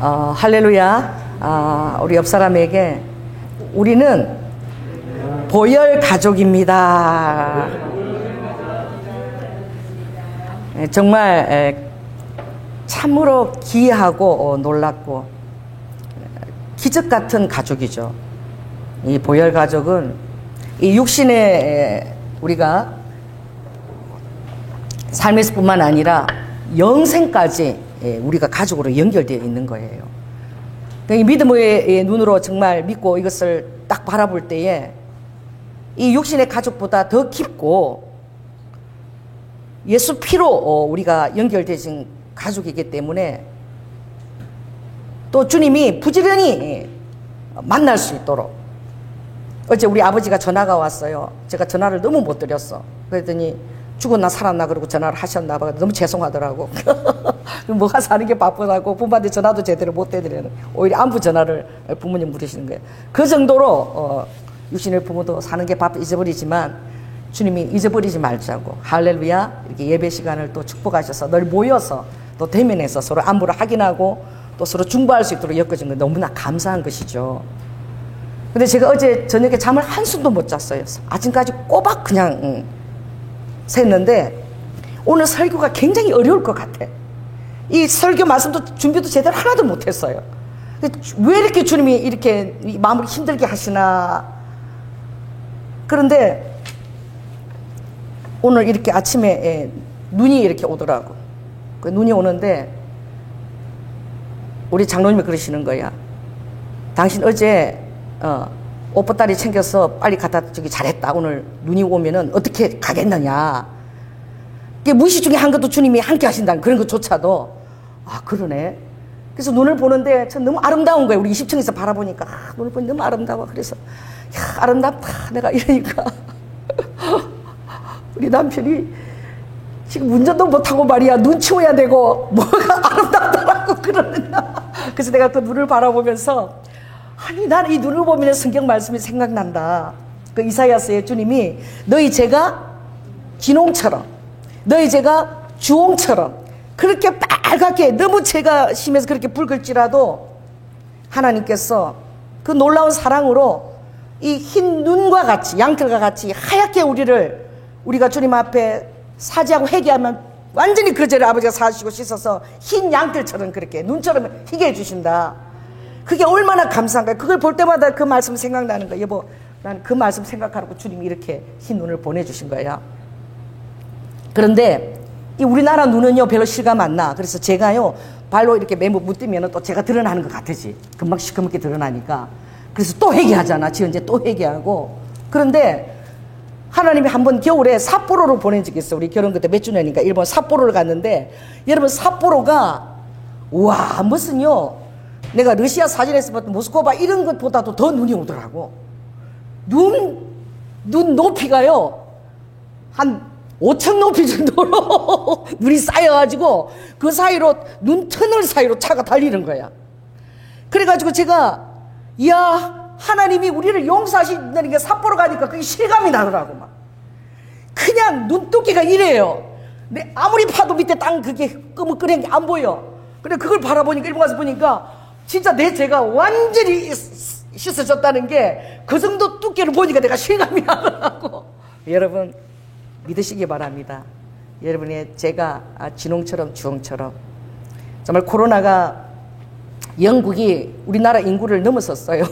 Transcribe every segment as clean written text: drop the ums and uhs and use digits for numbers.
할렐루야. 우리 옆 사람에게 우리는 보혈 가족입니다. 정말 참으로 기이하고 놀랍고 기적 같은 가족이죠. 이 보혈 가족은 이 육신의 우리가 삶에서뿐만 아니라 영생까지 우리가 가족으로 연결되어 있는 거예요. 이 믿음의 눈으로 정말 믿고 이것을 딱 바라볼 때에 이 육신의 가족보다 더 깊고 예수 피로 우리가 연결되신 가족이기 때문에 또 주님이 부지런히 만날 수 있도록 어제 우리 아버지가 전화가 왔어요. 제가 전화를 너무 못 드렸어. 그랬더니 죽었나 살았나 그러고 전화를 하셨나 봐. 너무 죄송하더라고. 뭐가 사는 게 바쁘다고 부모한테 전화도 제대로 못 해드리는 오히려 안부 전화를 부모님 물으시는 거예요. 그 정도로 육신의 부모도 사는 게 바빠 잊어버리지만 주님이 잊어버리지 말자고 할렐루야 이렇게 예배 시간을 또 축복하셔서 늘 모여서 또 대면해서 서로 안부를 확인하고 또 서로 중보할 수 있도록 엮어진 건 너무나 감사한 것이죠. 근데 제가 어제 저녁에 잠을 한숨도 못 잤어요. 아침까지 꼬박 그냥 샜는데 오늘 설교가 굉장히 어려울 것 같아. 이 설교 말씀도 준비도 제대로 하나도 못했어요. 왜 이렇게 주님이 이렇게 마음을 힘들게 하시나. 그런데 오늘 이렇게 아침에 눈이 이렇게 오더라고. 그 눈이 오는데 우리 장로님이 그러시는 거야. 당신 어제 옷보따리 챙겨서 빨리 갖다 주기 잘했다. 오늘 눈이 오면은 어떻게 가겠느냐. 무시 중에 한 것도 주님이 함께 하신다는 그런 것조차도 아 그러네. 그래서 눈을 보는데 전 너무 아름다운 거예요. 우리 20층에서 바라보니까 눈을 보니 너무 아름다워. 그래서 야 아름답다 내가 이러니까 우리 남편이 지금 운전도 못하고 말이야 눈 치워야 되고 뭐가 아름답다라고 그러느냐. 그래서 내가 그 눈을 바라보면서 아니 나는 이 눈을 보면 성경 말씀이 생각난다. 그 이사야서의 주님이 너희 죄가 진홍처럼 너희 죄가 주홍처럼 그렇게 빨갛게 너무 죄가 심해서 그렇게 붉을지라도 하나님께서 그 놀라운 사랑으로 이 흰 눈과 같이 양털과 같이 하얗게 우리가 주님 앞에 사죄하고 회개하면 완전히 그 죄를 아버지가 사주시고 씻어서 흰 양털처럼 그렇게 눈처럼 희게 해주신다. 그게 얼마나 감사한가요. 그걸 볼 때마다 그 말씀 생각나는 거예요. 여보 난 그 말씀 생각하라고 주님이 이렇게 흰 눈을 보내주신 거야. 그런데 이 우리나라 눈은요 별로 실감 안 나. 그래서 제가요 발로 이렇게 매무 묻으면 또 제가 드러나는 것 같으지. 금방 시커멓게 드러나니까. 그래서 또 회개하잖아. 지금 이제 또 회개하고. 그런데 하나님이 한번 겨울에 삿포로를 보낸 적이 있어. 우리 결혼 그때 몇 주년이니까 일본 삿포로를 갔는데 여러분 삿포로가 우와 무슨요 내가 러시아 사진에서 봤던 모스크바 이런 것보다도 더 눈이 오더라고. 눈 높이가요 한 5천 높이 정도로 눈이 쌓여가지고 그 사이로 눈 터널 사이로 차가 달리는 거야. 그래가지고 제가 이야 하나님이 우리를 용서하신다는 게 삿포로 가니까 그게 실감이 나더라고. 막 그냥 눈두께가 이래요. 근데 아무리 파도 밑에 땅 그게 끄물끄는 게 안 보여. 근데 그걸 바라보니까 일본 가서 보니까 진짜 내 죄가 완전히 씻어졌다는 게 그 정도 두께를 보니까 내가 실감이 나더라고. 여러분 믿으시기 바랍니다. 여러분의 죄가 진홍처럼 주홍처럼. 정말 코로나가 영국이 우리나라 인구를 넘어섰어요.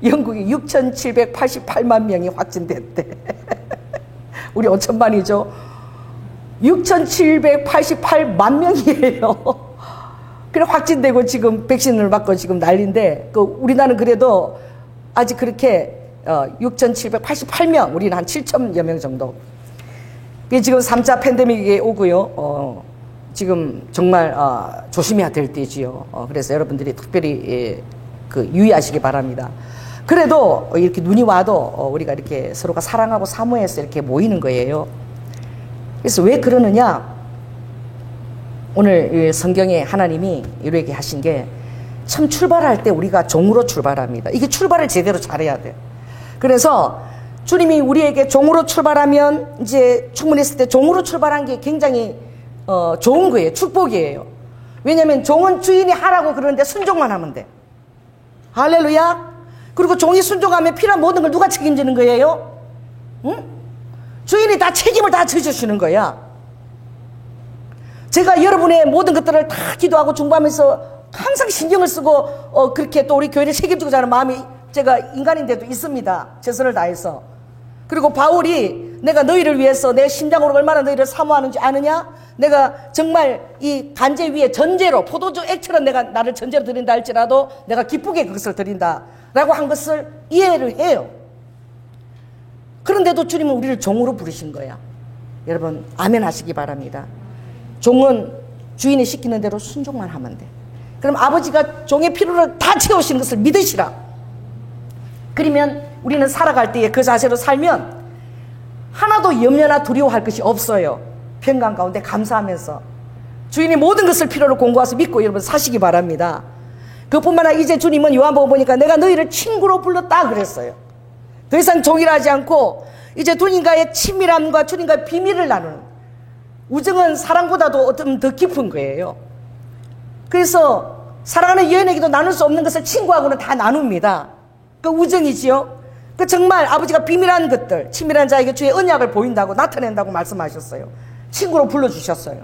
영국이 6,788만 명이 확진됐대. 우리 5천만이죠. 6,788만 명이에요. 그래 확진되고 지금 백신을 맞고 지금 난리인데 우리나라는 그래도 아직 그렇게 6,788명 우리는 한 7천여 명 정도. 지금 3차 팬데믹이 오고요. 지금 정말 조심해야 될 때지요. 그래서 여러분들이 특별히 유의하시기 바랍니다. 그래도 이렇게 눈이 와도 우리가 이렇게 서로가 사랑하고 사모해서 이렇게 모이는 거예요. 그래서 왜 그러느냐? 오늘 성경에 하나님이 이렇게 하신 게 참 출발할 때 우리가 종으로 출발합니다. 이게 출발을 제대로 잘해야 돼. 그래서 주님이 우리에게 종으로 출발하면 이제 충분했을 때 종으로 출발한 게 굉장히 좋은 거예요. 축복이에요. 왜냐하면 종은 주인이 하라고 그러는데 순종만 하면 돼. 할렐루야. 그리고 종이 순종하면 필요한 모든 걸 누가 책임지는 거예요? 응? 주인이 다 책임을 다 져주시는 거야. 제가 여러분의 모든 것들을 다 기도하고 중보하면서 항상 신경을 쓰고 그렇게 또 우리 교회를 책임지고자 하는 마음이 제가 인간인데도 있습니다. 최선을 다해서. 그리고 바울이 내가 너희를 위해서 내 심장으로 얼마나 너희를 사모하는지 아느냐? 내가 정말 이 간제 위에 전제로 포도주 액처럼 내가 나를 전제로 드린다 할지라도 내가 기쁘게 그것을 드린다 라고 한 것을 이해를 해요. 그런데도 주님은 우리를 종으로 부르신 거야. 여러분 아멘 하시기 바랍니다. 종은 주인이 시키는 대로 순종만 하면 돼. 그럼 아버지가 종의 필요를 다 채우시는 것을 믿으시라. 그러면 우리는 살아갈 때에 그 자세로 살면 하나도 염려나 두려워할 것이 없어요. 평강 가운데 감사하면서 주인이 모든 것을 필요로 공고해서 믿고 여러분 사시기 바랍니다. 그뿐만 아니라 이제 주님은 요한복음 보니까 내가 너희를 친구로 불렀다 그랬어요. 더 이상 종이라 하지 않고 이제 주님과의 친밀함과 주님과의 비밀을 나누는 우정은 사랑보다도 좀 더 깊은 거예요. 그래서 사랑하는 여인에게도 나눌 수 없는 것을 친구하고는 다 나눕니다. 그 우정이지요. 그 정말 아버지가 비밀한 것들, 친밀한 자에게 주의 언약을 보인다고 나타낸다고 말씀하셨어요. 친구로 불러주셨어요.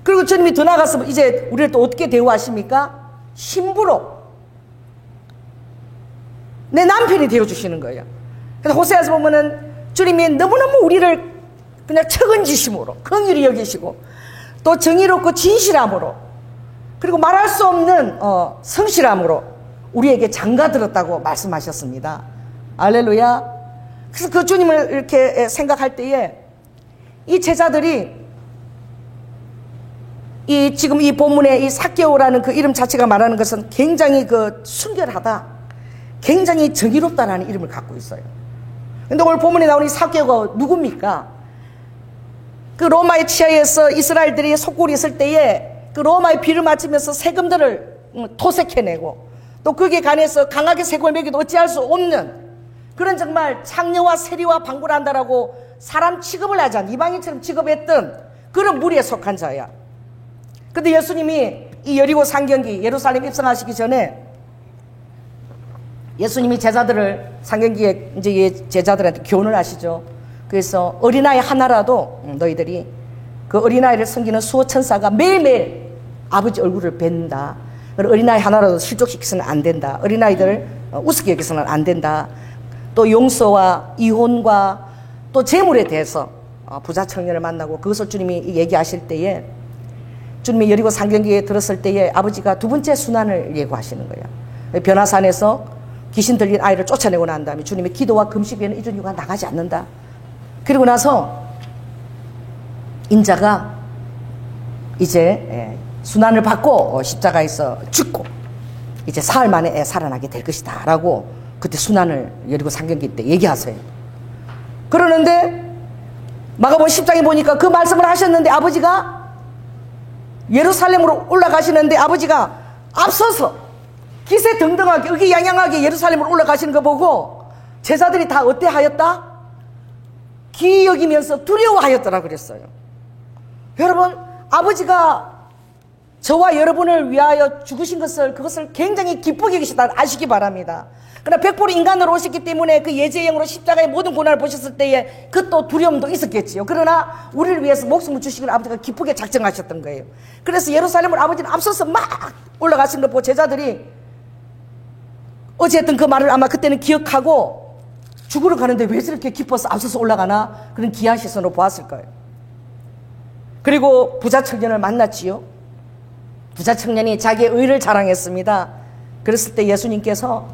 그리고 주님이 더 나아가서 이제 우리를 또 어떻게 대우하십니까? 신부로 내 남편이 되어주시는 거예요. 그래서 호세아서 보면은 주님이 너무너무 우리를 그냥 책은지심으로 긍휼히 여기시고 또 정의롭고 진실함으로 그리고 말할 수 없는 성실함으로 우리에게 장가들었다고 말씀하셨습니다. 할렐루야. 그래서 그 주님을 이렇게 생각할 때에 이 제자들이 지금 이 본문의 이 삭개오라는 그 이름 자체가 말하는 것은 굉장히 순결하다, 굉장히 정의롭다라는 이름을 갖고 있어요. 근데 오늘 본문에 나오는 이 삭개오가 누굽니까? 그 로마의 치하에서 이스라엘들이 속골이 있을 때에 그 로마의 비를 맞으면서 세금들을 토색해내고 또 거기에 관해서 강하게 세금을 매기도 어찌할 수 없는 그런 정말 창녀와 세리와 방불한다라고 사람 취급을 하지 않은 이방인처럼 취급했던 그런 무리에 속한 자야. 근데 예수님이 이 여리고 상경기 예루살렘 입성하시기 전에 예수님이 제자들을 상경기에 이제 제자들한테 교훈을 하시죠. 그래서 어린아이 하나라도 너희들이 그 어린아이를 섬기는 수호 천사가 매일매일 아버지 얼굴을 뵌다. 어린아이 하나라도 실족시켜서는 안 된다. 어린아이들을 우습게 여기서는 안 된다. 또 용서와 이혼과 또 재물에 대해서 부자 청년을 만나고 그것을 주님이 얘기하실 때에 주님이 여리고 상경기에 들었을 때에 아버지가 두 번째 순환을 예고하시는 거예요. 변화산에서 귀신 들린 아이를 쫓아내고 난 다음에 주님의 기도와 금식 외에는 이런 이유가 나가지 않는다. 그리고 나서 인자가 이제 순환을 받고 십자가에서 죽고 이제 사흘 만에 살아나게 될 것이다 라고 그때 순환을 여리고 상경기 때 얘기하세요. 그러는데 마가복음 10장에 보니까 그 말씀을 하셨는데 아버지가 예루살렘으로 올라가시는데 아버지가 앞서서 기세등등하게 의기양양하게 예루살렘으로 올라가시는 거 보고 제자들이 다 어때하였다? 기이 여기면서 두려워하였더라 그랬어요. 여러분 아버지가 저와 여러분을 위하여 죽으신 것을 그것을 굉장히 기쁘게 여기시다 아시기 바랍니다. 그러나 100% 인간으로 오셨기 때문에 그 예제형으로 십자가의 모든 고난을 보셨을 때에 그 또 두려움도 있었겠지요. 그러나 우리를 위해서 목숨을 주시기를 아버지가 기쁘게 작정하셨던 거예요. 그래서 예루살렘을 아버지는 앞서서 막 올라가신 걸 보고 제자들이 어쨌든 그 말을 아마 그때는 기억하고 죽으러 가는데 왜 저렇게 기뻐서 앞서서 올라가나 그런 기이한 시선으로 보았을 거예요. 그리고 부자 청년을 만났지요. 부자 청년이 자기의 의를 자랑했습니다. 그랬을 때 예수님께서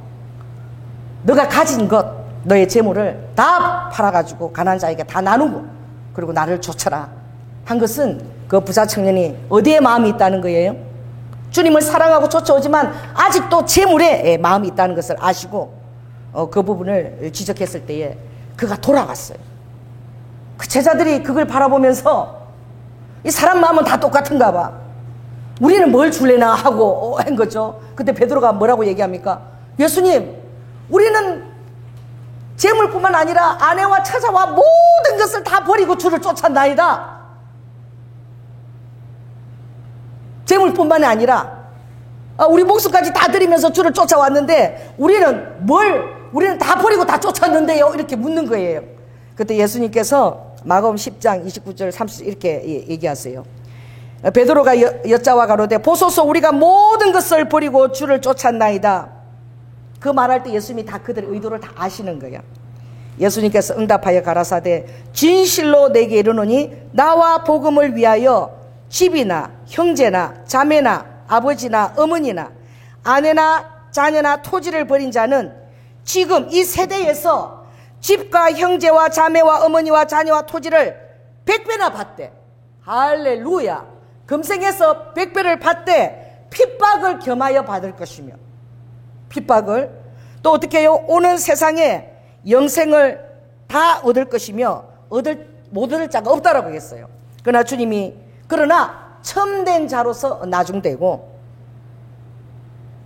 너가 가진 것, 너의 재물을 다 팔아가지고 가난한 자에게 다 나누고 그리고 나를 쫓아라 한 것은 그 부자 청년이 어디에 마음이 있다는 거예요? 주님을 사랑하고 쫓아오지만 아직도 재물에 마음이 있다는 것을 아시고 그 부분을 지적했을 때에 그가 돌아갔어요. 그 제자들이 그걸 바라보면서 이 사람 마음은 다 똑같은가 봐. 우리는 뭘 줄래나 하고 한 거죠. 그때 베드로가 뭐라고 얘기합니까? 예수님, 우리는 재물뿐만 아니라 아내와 처자와 모든 것을 다 버리고 주를 쫓았나이다. 재물뿐만이 아니라 우리 목숨까지 다 드리면서 주를 쫓아왔는데 우리는 다 버리고 다 쫓았는데요? 이렇게 묻는 거예요. 그때 예수님께서 마가복음 10장 29절 30절 이렇게 얘기하세요. 베드로가 여짜와 가로되 보소서 우리가 모든 것을 버리고 주를 쫓았나이다. 그 말할 때 예수님이 다 그들의 의도를 다 아시는 거야. 예수님께서 응답하여 가라사대 진실로 내게 이르노니 나와 복음을 위하여 집이나 형제나 자매나 아버지나 어머니나 아내나 자녀나 토지를 버린 자는 지금 이 세대에서 집과 형제와 자매와 어머니와 자녀와 토지를 100배나 받대. 할렐루야. 금생에서 100배를 받되 핍박을 겸하여 받을 것이며, 핍박을 또 어떻게 해요? 오는 세상에 영생을 다 얻을 것이며 못 얻을 자가 없다라고 했어요. 그러나 주님이 그러나 첨된 자로서 나중되고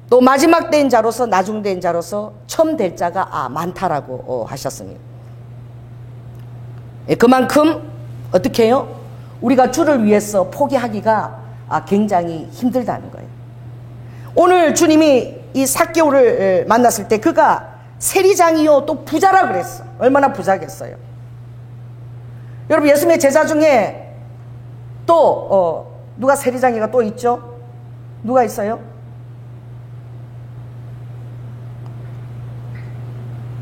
또 마지막 된 자로서 나중된 자로서 처음 될 자가 많다라고 하셨습니다. 그만큼 어떻게 해요? 우리가 주를 위해서 포기하기가 굉장히 힘들다는 거예요. 오늘 주님이 이 삭개오를 만났을 때 그가 세리장이요 또 부자라 그랬어. 얼마나 부자겠어요. 여러분 예수님의 제자 중에 또 누가 세리장이가 또 있죠? 누가 있어요?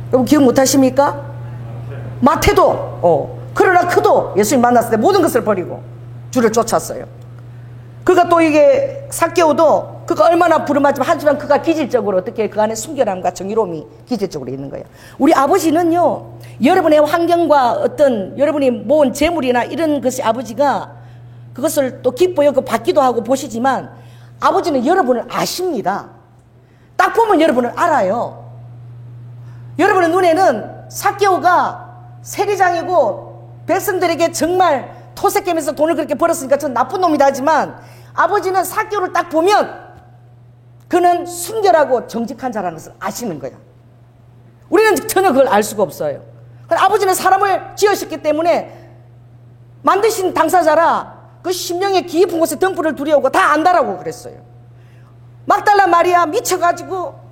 여러분 기억 못하십니까? 마태도 그러나 그도 예수님 만났을 때 모든 것을 버리고 주를 쫓았어요. 그가 또 이게 삭개오도 그가 얼마나 부름하지만 하지만 그가 기질적으로 어떻게 그 안에 순결함과 정의로움이 기질적으로 있는 거예요. 우리 아버지는요 여러분의 환경과 어떤 여러분이 모은 재물이나 이런 것이 아버지가 그것을 또 기뻐요. 그 받기도 하고 보시지만 아버지는 여러분을 아십니다. 딱 보면 여러분을 알아요. 여러분의 눈에는 삭개오가 세리장이고 백성들에게 정말 토색하면서 돈을 그렇게 벌었으니까 전 나쁜 놈이다 하지만 아버지는 삭개오를 딱 보면 그는 순결하고 정직한 자라는 것을 아시는 거야. 우리는 전혀 그걸 알 수가 없어요. 아버지는 사람을 지으셨기 때문에 만드신 당사자라 그 심령의 깊은 곳에 등불을 두려우고 다 안다라고 그랬어요. 막달라 마리아 미쳐가지고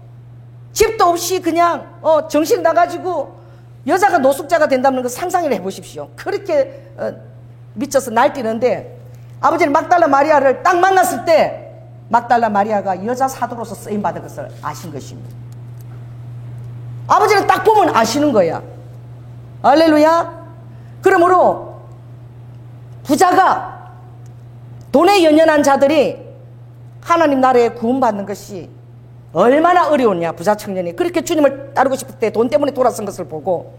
집도 없이 그냥 정신 나가지고 여자가 노숙자가 된다는 걸 상상을 해보십시오. 그렇게 미쳐서 날뛰는데 아버지는 막달라 마리아를 딱 만났을 때 막달라 마리아가 여자 사도로서 쓰임받은 것을 아신 것입니다. 아버지는 딱 보면 아시는 거야. 할렐루야. 그러므로 부자가 돈에 연연한 자들이 하나님 나라에 구원받는 것이 얼마나 어려웠냐. 부자 청년이 그렇게 주님을 따르고 싶을 때 돈 때문에 돌아선 것을 보고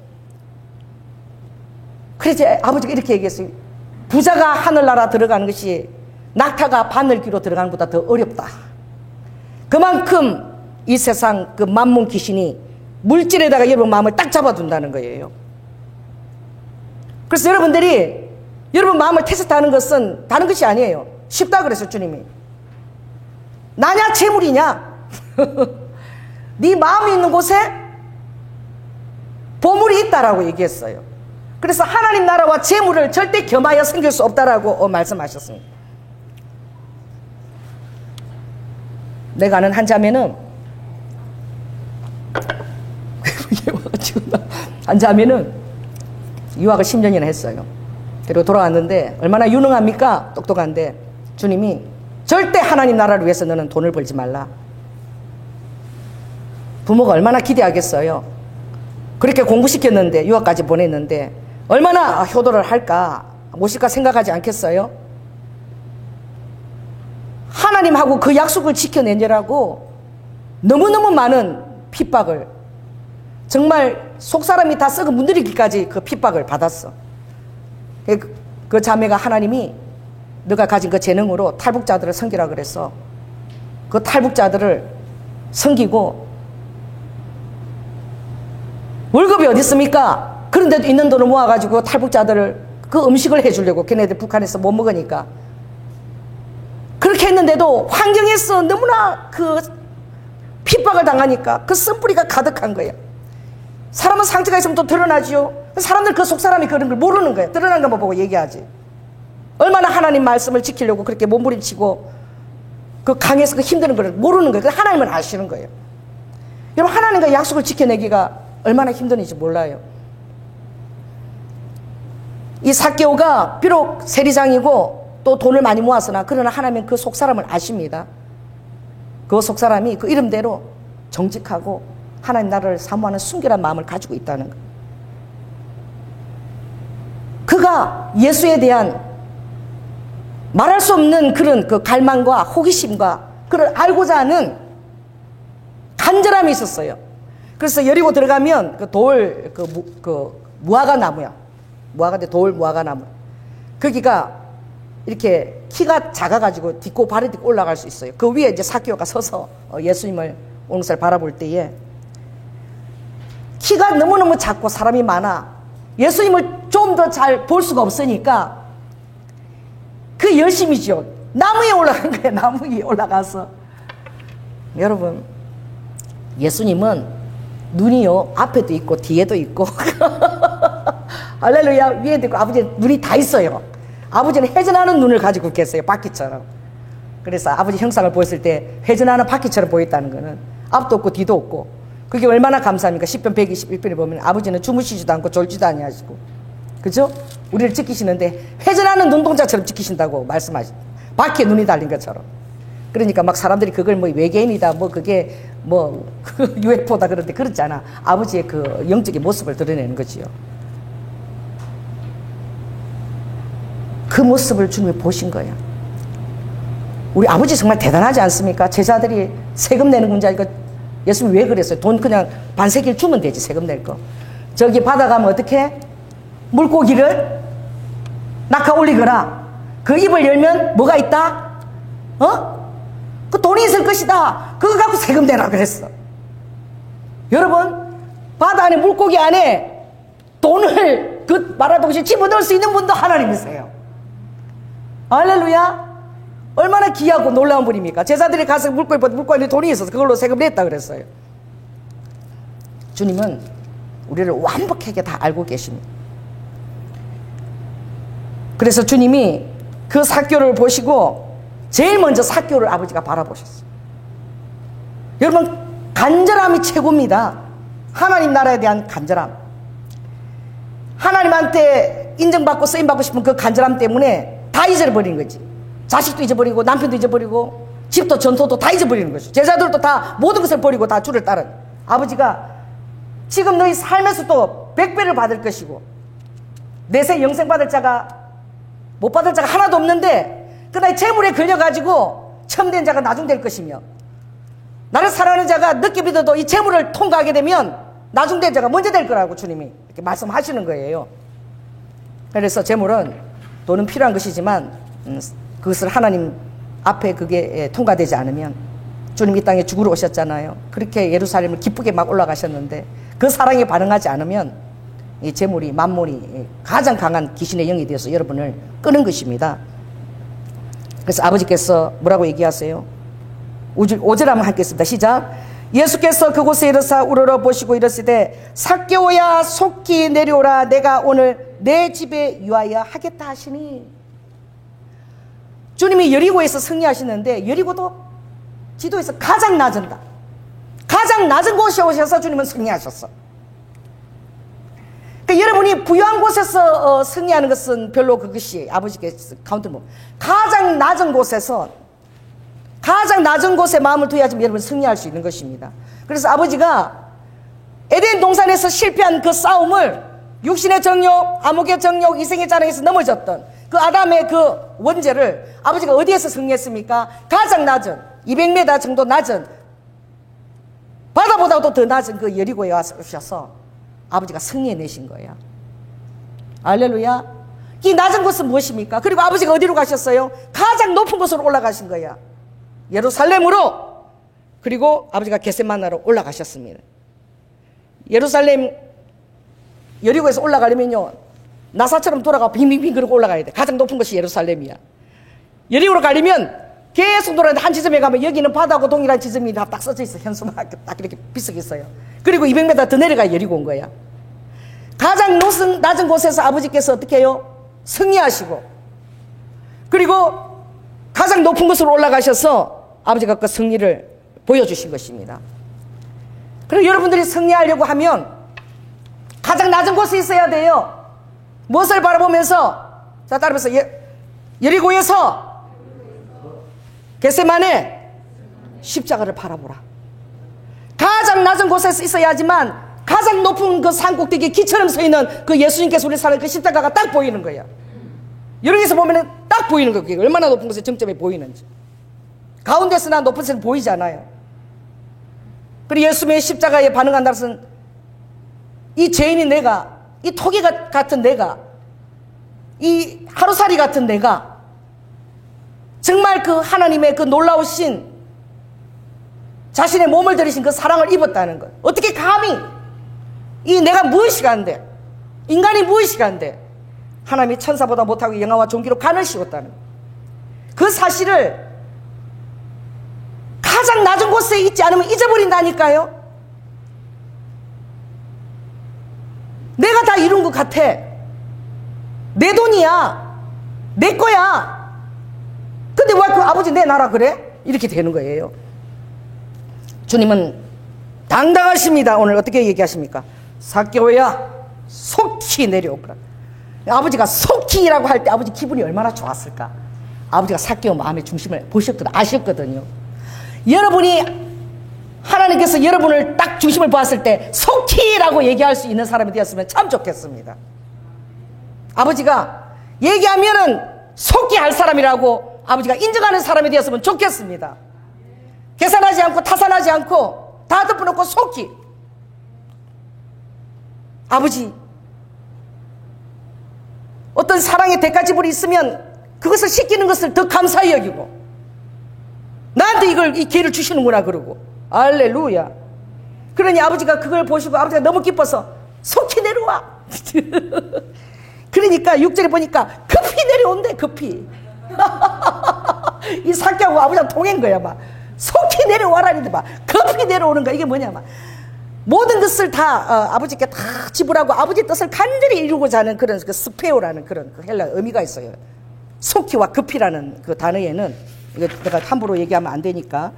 그래서 아버지가 이렇게 얘기했어요. 부자가 하늘나라 들어가는 것이 낙타가 바늘귀로 들어가는 것보다 더 어렵다. 그만큼 이 세상 그 만문 귀신이 물질에다가 여러분 마음을 딱 잡아둔다는 거예요. 그래서 여러분들이 여러분 마음을 테스트하는 것은 다른 것이 아니에요. 쉽다 그랬어요 주님이. 나냐 재물이냐. 네 마음이 있는 곳에 보물이 있다라고 얘기했어요. 그래서 하나님 나라와 재물을 절대 겸하여 섬길 수 없다라고 말씀하셨습니다. 내가 아는 한 자매는 한 자매는 유학을 10년이나 했어요. 그리고 돌아왔는데 얼마나 유능합니까? 똑똑한데 주님이 절대 하나님 나라를 위해서 너는 돈을 벌지 말라. 부모가 얼마나 기대하겠어요. 그렇게 공부시켰는데 유학까지 보냈는데 얼마나 효도를 할까 모실까 생각하지 않겠어요? 하나님하고 그 약속을 지켜내느라고 너무너무 많은 핍박을 정말 속사람이 다 썩어 문드리기까지 그 핍박을 받았어. 그 자매가 하나님이 너가 가진 그 재능으로 탈북자들을 섬기라 그래서 그 탈북자들을 섬기고 월급이 어디 있습니까? 그런데도 있는 돈을 모아가지고 탈북자들을 그 음식을 해주려고 걔네들 북한에서 못 먹으니까 그렇게 했는데도 환경에서 너무나 그 핍박을 당하니까 그 쓴뿌리가 가득한 거예요. 사람은 상처가 있으면 또 드러나지요. 사람들 그 속사람이 그런 걸 모르는 거예요. 드러난 것만 보고 얘기하지. 얼마나 하나님 말씀을 지키려고 그렇게 몸부림치고 그 강에서 그 힘드는 걸 모르는 거예요. 하나님은 아시는 거예요. 여러분, 하나님과 약속을 지켜내기가 얼마나 힘든지 몰라요. 이 삭개오가 비록 세리장이고 또 돈을 많이 모았으나 그러나 하나님은 그 속사람을 아십니다. 그 속사람이 그 이름대로 정직하고 하나님 나라를 사모하는 순결한 마음을 가지고 있다는 거예요. 그가 예수에 대한 말할 수 없는 그런 그 갈망과 호기심과 그걸 알고자 하는 간절함이 있었어요. 그래서 여리고 들어가면 그 돌, 무화과 나무야. 무화과인데 돌 무화과 나무. 거기가 이렇게 키가 작아가지고 딛고 발을 딛고 올라갈 수 있어요. 그 위에 이제 삭개오가 서서 예수님을 오는 날 바라볼 때에 키가 너무너무 작고 사람이 많아 예수님을 좀 더 잘 볼 수가 없으니까 그 열심이죠. 나무 위에 올라간 거예요. 나무 위에 올라가서. 여러분, 예수님은 눈이요 앞에도 있고 뒤에도 있고 할렐루야, 위에도 있고 아버지 눈이 다 있어요. 아버지는 회전하는 눈을 가지고 계세요. 바퀴처럼. 그래서 아버지 형상을 보였을 때 회전하는 바퀴처럼 보였다는 거는 앞도 없고 뒤도 없고 그게 얼마나 감사합니까? 10편 121편에 보면 아버지는 주무시지도 않고 졸지도 아니하시고, 그죠? 우리를 지키시는데 회전하는 눈동자처럼 지키신다고 말씀하십니다. 바퀴에 눈이 달린 것처럼. 그러니까 막 사람들이 그걸 뭐 외계인이다, 뭐 그게 뭐 UFO다 그런데 그렇지 않아. 아버지의 그 영적인 모습을 드러내는 거지요. 그 모습을 주님이 보신 거예요. 우리 아버지 정말 대단하지 않습니까? 제자들이 세금 내는 문제 이거 예수님이 왜 그랬어요? 돈 그냥 반세기를 주면 되지, 세금 낼 거. 저기 받아가면 어떻게? 물고기를 낙하 올리거라. 그 입을 열면 뭐가 있다? 그 돈이 있을 것이다. 그거 갖고 세금 내라 그랬어. 여러분, 바다 안에 물고기 안에 돈을 그 말하듯이 집어넣을 수 있는 분도 하나님이세요. 할렐루야. 얼마나 귀하고 놀라운 분입니까? 제자들이 가서 물고기에 돈이 있어서 그걸로 세금 냈다 그랬어요. 주님은 우리를 완벽하게 다 알고 계십니다. 그래서 주님이 그 삭개오를 보시고 제일 먼저 삭개오를 아버지가 바라보셨어요. 여러분, 간절함이 최고입니다. 하나님 나라에 대한 간절함. 하나님한테 인정받고 쓰임받고 싶은 그 간절함 때문에 다 잊어버리는 거지. 자식도 잊어버리고 남편도 잊어버리고 집도 전토도 다 잊어버리는 것이죠. 제자들도 다 모든 것을 버리고 다 주를 따른 아버지가 지금 너희 삶에서도 100배를 받을 것이고 내세 영생 받을 자가 못 받을 자가 하나도 없는데 그나의 재물에 걸려가지고 참된 자가 나중 될 것이며 나를 사랑하는 자가 늦게 믿어도 이 재물을 통과하게 되면 나중 된 자가 먼저 될 거라고 주님이 이렇게 말씀하시는 거예요. 그래서 재물은 돈은 필요한 것이지만 그것을 하나님 앞에 그게 통과되지 않으면 주님 이 땅에 죽으러 오셨잖아요. 그렇게 예루살렘을 기쁘게 막 올라가셨는데 그 사랑에 반응하지 않으면 이 재물이 만몬이 가장 강한 귀신의 영이 되어서 여러분을 끄는 것입니다. 그래서 아버지께서 뭐라고 얘기하세요? 5절 한번 하겠습니다. 시작. 예수께서 그곳에 이르사 우러러 보시고 이르시되 삭개오야 속히 내려오라. 내가 오늘 내 집에 유하여 하겠다 하시니. 주님이 여리고에서 승리하시는데 여리고도 지도에서 가장 낮은다. 가장 낮은 곳에 오셔서 주님은 승리하셨어. 그러니까 여러분이 부유한 곳에서 승리하는 것은 별로 그것이 아버지께서 카운트를 보면 가장 낮은 곳에서 가장 낮은 곳에 마음을 두어야지만 여러분 승리할 수 있는 것입니다. 그래서 아버지가 에덴 동산에서 실패한 그 싸움을 육신의 정욕, 암흑의 정욕, 이생의 자랑에서 넘어졌던 그 아담의 그 원죄를 아버지가 어디에서 승리했습니까? 가장 낮은 200m 정도 낮은 바다보다도 더 낮은 그 여리고에 오셔서 아버지가 승리해내신 거예요. 할렐루야. 이 낮은 곳은 무엇입니까? 그리고 아버지가 어디로 가셨어요? 가장 높은 곳으로 올라가신 거야. 예루살렘으로. 그리고 아버지가 겟세마나로 올라가셨습니다. 예루살렘 여리고에서 올라가려면요 나사처럼 돌아가 빙빙빙 그러고 올라가야 돼. 가장 높은 곳이 예루살렘이야. 여리고로 가려면 계속 돌아가는데 한 지점에 가면 여기는 바다하고 동일한 지점이 다 딱 써져 있어. 현수막 딱 이렇게 비석이 있어요. 그리고 200m 더 내려가 여리고 온 거야. 가장 낮은 곳에서 아버지께서 어떻게 해요? 승리하시고 그리고 가장 높은 곳으로 올라가셔서 아버지가 그 승리를 보여주신 것입니다. 그리고 여러분들이 승리하려고 하면 가장 낮은 곳에 있어야 돼요. 무엇을 바라보면서? 자, 따라해서 여리고에서 겟세마네 십자가를 바라보라. 가장 낮은 곳에 있어야지만 가장 높은 그 산 꼭대기에 기처럼 서 있는 그 예수님께서 우리 사는 그 십자가가 딱 보이는 거예요. 여기서 보면 딱 보이는 거예요. 그게 얼마나 높은 곳에 정점에 보이는지. 가운데서나 높은 데서는 보이지 않아요. 그리고 예수님의 십자가에 반응한다는 것은 이 죄인인 내가, 이 토기 같은 내가, 이 하루살이 같은 내가 정말 그 하나님의 그 놀라우신 자신의 몸을 들이신 그 사랑을 입었다는 것. 어떻게 감히 이 내가 무엇이 간데, 인간이 무엇이 간데 하나님이 천사보다 못하고 영화와 존귀로 간을 씌웠다는 것. 그 사실을 가장 낮은 곳에 있지 않으면 잊어버린다니까요. 내가 다 이룬 것 같아. 내 돈이야. 내 거야. 근데 왜 그 아버지 내 나라 그래? 이렇게 되는 거예요. 주님은 당당하십니다. 오늘 어떻게 얘기하십니까? 삭개오야 속히 내려오거라. 아버지가 속히라고 할 때 아버지 기분이 얼마나 좋았을까. 아버지가 삭개오 마음의 중심을 보셨거든, 아셨거든요. 여러분이 하나님께서 여러분을 딱 중심을 보았을 때 속히라고 얘기할 수 있는 사람이 되었으면 참 좋겠습니다. 아버지가 얘기하면은 속히 할 사람이라고 아버지가 인정하는 사람이 되었으면 좋겠습니다. 계산하지 않고 타산하지 않고 다 덮어놓고 속히. 아버지, 어떤 사랑의 대가지불이 있으면 그것을 시키는 것을 더 감사히 여기고 나한테 이 기회를 주시는구나 그러고. 할렐루야. 그러니 아버지가 그걸 보시고 아버지가 너무 기뻐서 속히 내려와. 그러니까 6절에 보니까 급히 내려온대. 급히. 이 삭개하고 아버지랑 통한 거야. 막 속히 내려와라는데 막 급히 내려오는 거야. 이게 뭐냐, 막 모든 것을 다 아버지께 다 지불하고 아버지의 뜻을 간절히 이루고자 하는 그런 그 스페오라는 그런 그 헬라 의미가 있어요. 속히와 급히라는 그 단어에는, 이거 내가 함부로 얘기하면 안 되니까,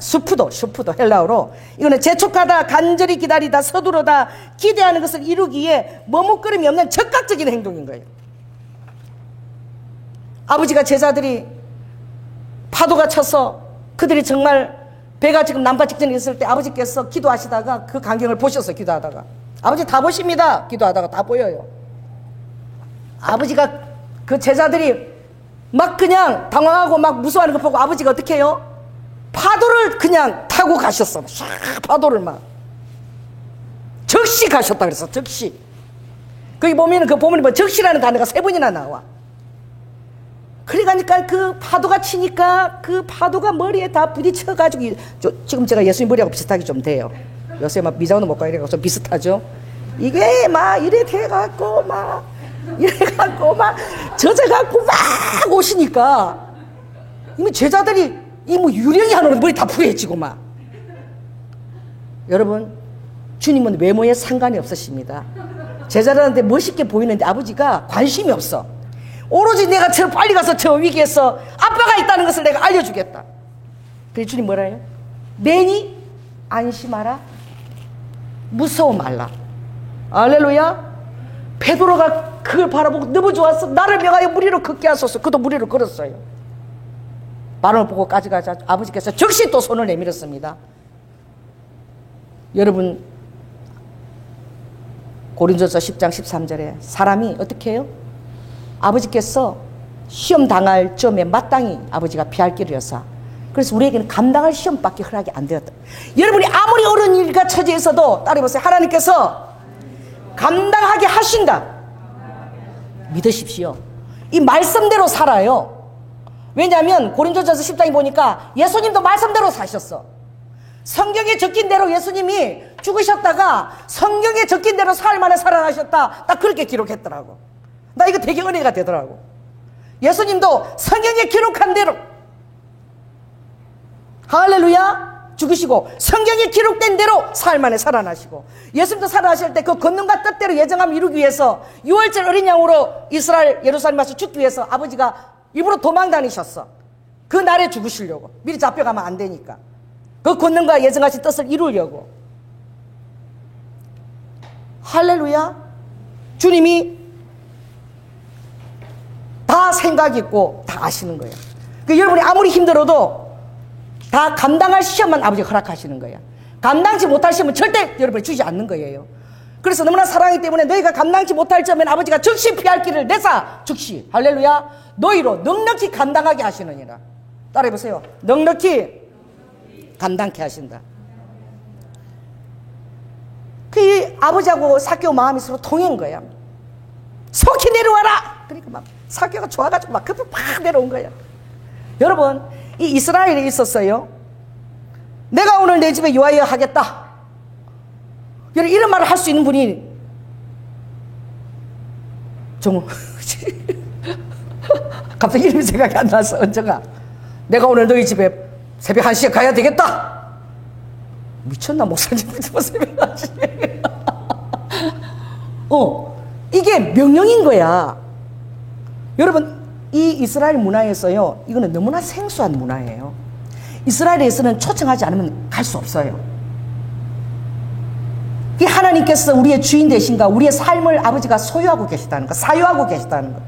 슈프도 헬라어로, 이거는 재촉하다, 간절히 기다리다, 서두르다, 기대하는 것을 이루기에 머뭇거림이 없는 적극적인 행동인 거예요. 아버지가 제자들이 파도가 쳐서 그들이 정말 배가 지금 난파 직전에 있을 때 아버지께서 기도하시다가 그 광경을 보셨어요. 기도하다가. 아버지 다 보십니다. 기도하다가 다 보여요. 아버지가 그 제자들이 막 그냥 당황하고 막 무서워하는 거 보고 아버지가 어떻게 해요? 파도를 그냥 타고 가셨어. 샥 파도를 막 적시 가셨다 그랬어. 적시. 거기 보면은 그 보면 뭐 적시라는 단어가 3번이나 나와. 그러니까 그 파도가 치니까 그 파도가 머리에 다 부딪혀가지고, 지금 제가 예수님 머리하고 비슷하게 좀 돼요. 요새 막 미장원도 못 가고 이래가지고 좀 비슷하죠. 이게 막 이래 돼갖고 막 이래갖고 막 젖어갖고 막 오시니까 이미 제자들이 이 뭐 유령이 하는 머리 다 부해지고 막. 여러분, 주님은 외모에 상관이 없으십니다. 제자들한테 멋있게 보이는데 아버지가 관심이 없어. 오로지 내가 저 빨리 가서 저 위기에서 아빠가 있다는 것을 내가 알려주겠다. 그래서 주님 뭐라 해요? 매니 안심하라, 무서워 말라. 할렐루야. 베드로가 그걸 바라보고 너무 좋았어. 나를 명하여 무리로 걷게 하소서. 그도 무리로 걸었어요. 바람을 보고 가져가자 아버지께서 즉시 또 손을 내밀었습니다. 여러분, 고린도서 10장 13절에 사람이 어떻게 해요? 아버지께서 시험 당할 점에 마땅히 아버지가 피할 길이었어. 그래서 우리에게는 감당할 시험밖에 허락이 안 되었다. 여러분이 아무리 어려운 일과 처지에서도 따라해보세요. 하나님께서 감당하게 하신다. 믿으십시오. 이 말씀대로 살아요. 왜냐하면 고린도전서 10장에 보니까 예수님도 말씀대로 사셨어. 성경에 적힌 대로 예수님이 죽으셨다가 성경에 적힌 대로 사흘 만에 살아나셨다. 딱 그렇게 기록했더라고. 나 이거 되게 은혜가 되더라고. 예수님도 성경에 기록한 대로 할렐루야 죽으시고 성경에 기록된 대로 사흘 만에 살아나시고, 예수님도 살아나실 때 그 권능과 뜻대로 예정함 이루기 위해서 6월절 어린 양으로 이스라엘 예루살렘 와서 죽기 위해서 아버지가 일부러 도망 다니셨어. 그 날에 죽으시려고. 미리 잡혀가면 안 되니까. 그 권능과 예정하신 뜻을 이루려고. 할렐루야. 주님이 다 생각 있고 다 아시는 거예요. 그 여러분이 아무리 힘들어도 다 감당할 시험만 아버지가 허락하시는 거예요. 감당치 못할 시험은 절대 여러분이 주지 않는 거예요. 그래서 너무나 사랑하기 때문에 너희가 감당치 못할 점엔 아버지가 즉시 피할 길을 내사 즉시 할렐루야 너희로 넉넉히 감당하게 하시느니라. 따라해보세요. 넉넉히 감당케 하신다. 그 아버지하고 사케오 마음이 서로 통한 거야. 속히 내려와라. 그러니까 막 사케오가 좋아가지고 막 급히 팍 내려온 거야. 여러분, 이 이스라엘에 있었어요. 내가 오늘 내 집에 요하여 하겠다. 여러분, 이런 말을 할 수 있는 분이 정말 갑자기 이름이 생각이 안 나서 언제가 내가 오늘 너희 집에 새벽 1시에 가야 되겠다. 미쳤나 목사님 새벽 1시에 이게 명령인 거야. 여러분, 이 이스라엘 문화에서요, 이거는 너무나 생소한 문화예요. 이스라엘에서는 초청하지 않으면 갈 수 없어요. 이 하나님께서 우리의 주인 되신가, 우리의 삶을 아버지가 소유하고 계시다는 거, 사유하고 계시다는 거.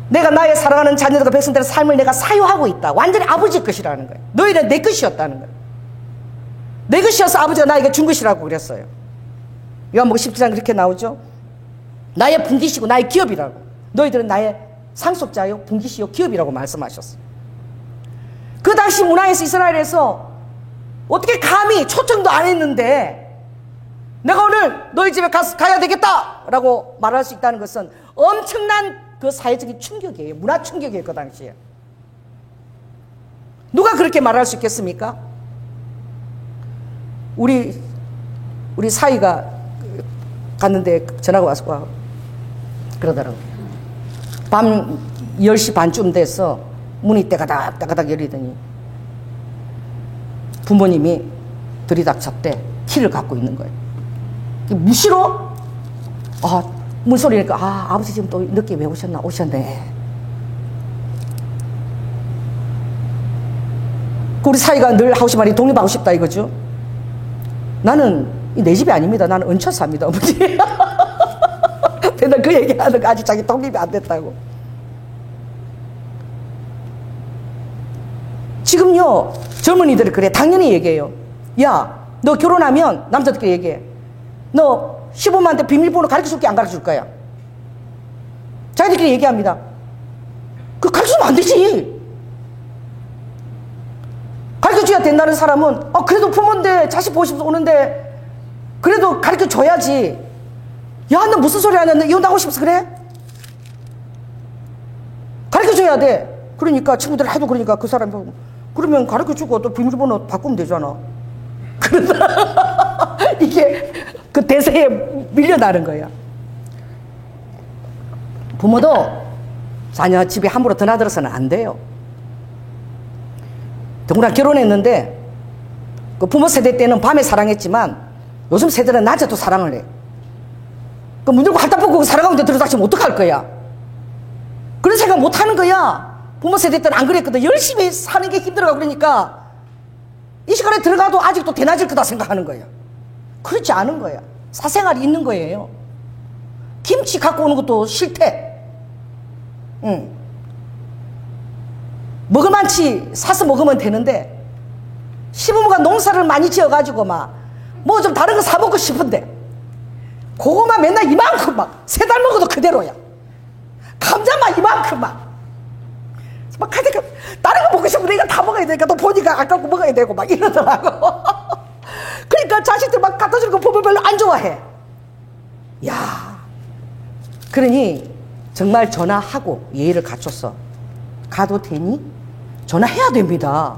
내가 나의 사랑하는 자녀들과 백성들의 삶을 내가 사유하고 있다. 완전히 아버지 것이라는 거예요. 너희는 내 것이었다는 거예요. 내 것이어서 아버지가 나에게 준 것이라고 그랬어요. 요한복음 17장 그렇게 나오죠. 나의 분깃이고 나의 기업이라고. 너희들은 나의 상속자요 분깃이요 기업이라고 말씀하셨어요. 그 당시 문화에서 이스라엘에서 어떻게 감히 초청도 안 했는데 내가 오늘 너희 집에 가야 되겠다 라고 말할 수 있다는 것은 엄청난 그 사회적인 충격이에요. 문화 충격이에요. 그 당시에 누가 그렇게 말할 수 있겠습니까? 우리 사이가 갔는데 전화가 와서 그러더라고요. 밤 10시 반쯤 돼서 문이 따가닥 열리더니 부모님이 들이닥쳤대. 키를 갖고 있는 거예요. 무시로 문소리니까 아버지 지금 또 늦게 왜 오셨나? 오셨네. 우리 사이가 늘 하고 싶은 말이 독립하고 싶다 이거죠. 나는 내 집이 아닙니다. 나는 얹혀 삽니다. 어머니. 맨날 그 얘기하는 거 아직 자기 독립이 안 됐다고. 지금요 젊은이들이 그래. 당연히 얘기해요. 야, 너 결혼하면 남자들끼리 얘기해. 너 시부모한테 비밀번호 가르쳐줄게 안 가르쳐줄 거야? 자기들끼리 얘기합니다. 그거 가르쳐주면 안 되지. 가르쳐줘야 된다는 사람은 그래도 부모인데 자식 보고 싶어서 오는데 그래도 가르쳐줘야지. 야, 너 무슨 소리 하냐? 너 이혼하고 싶어서 그래? 가르쳐줘야 돼. 그러니까 친구들 하도 그러니까 그 사람이 그러면 가르쳐주고 또 비밀번호 바꾸면 되잖아. 그러다 이게 그 대세에 밀려나는 거야. 부모도 자녀 집에 함부로 드나들어서는 안 돼요. 더구나 결혼했는데 그 부모 세대 때는 밤에 사랑했지만 요즘 세대는 낮에도 사랑을 해. 그 문 열고 핥다 보고 사랑하는데 들어닥치면 어떡할 거야? 그런 생각 못 하는 거야. 부모 세대 때는 안 그랬거든. 열심히 사는 게 힘들어 그러니까 이 시간에 들어가도 아직도 대낮일 거다 생각하는 거야. 그렇지 않은 거야. 사생활이 있는 거예요. 김치 갖고 오는 것도 싫대. 먹을 만치 사서 먹으면 되는데 시부모가 농사를 많이 지어가지고 막 뭐 좀 다른 거 사 먹고 싶은데 그거만 맨날 이만큼 막 3달 먹어도 그대로야. 감자만 이만큼 막 하니까 다른 거 먹고 싶은데 이거 다 먹어야 되니까 또 보니까 아깝고 먹어야 되고 막 이러더라고. 그러니까 자식들 막 갖다 주는 거 보면 별로 안 좋아해. 야, 그러니 정말 전화하고 예의를 갖췄어. 가도 되니? 전화해야 됩니다.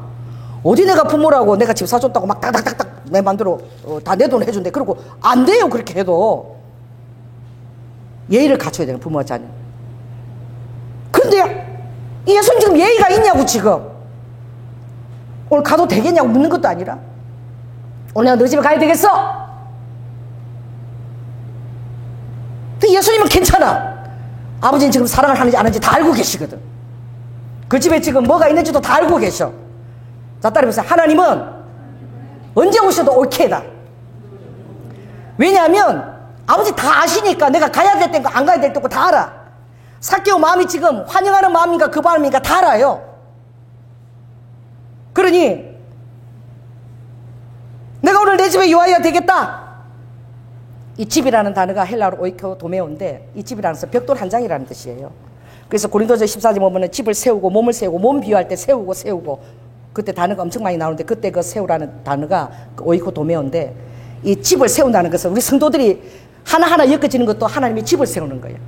어디 내가 부모라고 내가 집 사줬다고 막 딱딱딱딱 내 맘대로 다 내 돈 해준대. 그러고 안 돼요. 그렇게 해도 예의를 갖춰야 되는 부모와 자녀. 근데 예수님 지금 예의가 있냐고. 지금 오늘 가도 되겠냐고 묻는 것도 아니라 오늘 내가 너 집에 가야 되겠어? 근데 예수님은 괜찮아. 아버지는 지금 사랑을 하는지 안 하는지 다 알고 계시거든. 그 집에 지금 뭐가 있는지도 다 알고 계셔. 자, 따라해보세요. 하나님은 언제 오셔도 올케다. 왜냐하면 아버지 다 아시니까 내가 가야 될 때고 안 가야 될 때고 다 알아. 삭개오 마음이 지금 환영하는 마음인가 그 마음인가 다 알아요. 그러니 내가 오늘 내 집에 요하야 되겠다. 이 집이라는 단어가 헬라어로 오이코도메오인데 이 집이라는 것은 벽돌 한 장이라는 뜻이에요. 그래서 고린도서 14장 보면 집을 세우고 몸을 세우고 몸 비유할 때 세우고 그때 단어가 엄청 많이 나오는데 그때 그 세우라는 단어가 그 오이코도메오인데 이 집을 세운다는 것은 우리 성도들이 하나하나 엮어지는 것도 하나님이 집을 세우는 거예요.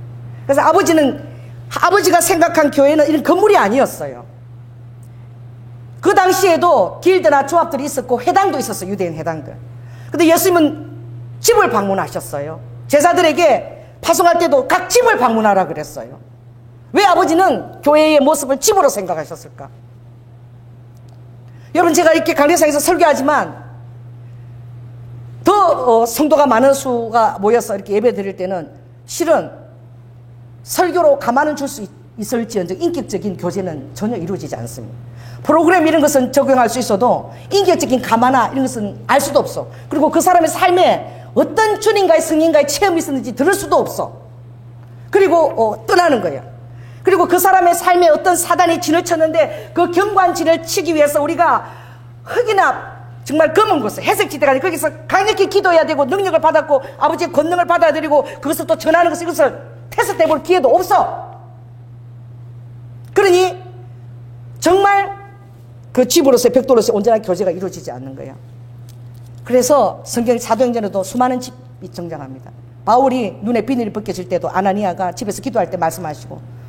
그래서 아버지가 생각한 교회는 이런 건물이 아니었어요. 그 당시에도 길드나 조합들이 있었고 회당도 있었어요. 유대인 회당들. 근데 예수님은 집을 방문하셨어요. 제자들에게 파송할 때도 각 집을 방문하라 그랬어요. 왜 아버지는 교회의 모습을 집으로 생각하셨을까? 여러분, 제가 이렇게 강례상에서 설교하지만 더 성도가 많은 수가 모여서 이렇게 예배 드릴 때는 실은 설교로 가만을 줄 수 있을지언정 인격적인 교제는 전혀 이루어지지 않습니다. 프로그램 이런 것은 적용할 수 있어도 인격적인 가마나 이런 것은 알 수도 없어. 그리고 그 사람의 삶에 어떤 주님과의 성인과의 체험이 있었는지 들을 수도 없어. 그리고 떠나는 거예요. 그리고 그 사람의 삶에 어떤 사단이 진을 쳤는데 그 경관진을 치기 위해서 우리가 흙이나 정말 검은 곳에 회색지대가 거기서 강력히 기도해야 되고 능력을 받았고 아버지의 권능을 받아들이고 그것을 또 전하는 것을 이것을 테스트해 볼 기회도 없어. 그러니 정말 그 집으로서의 벽돌로서의 온전한 교제가 이루어지지 않는 거예요. 그래서 성경 사도행전에도 수많은 집이 등장합니다. 바울이 눈에 비늘이 벗겨질 때도 아나니아가 집에서 기도할 때 말씀하시고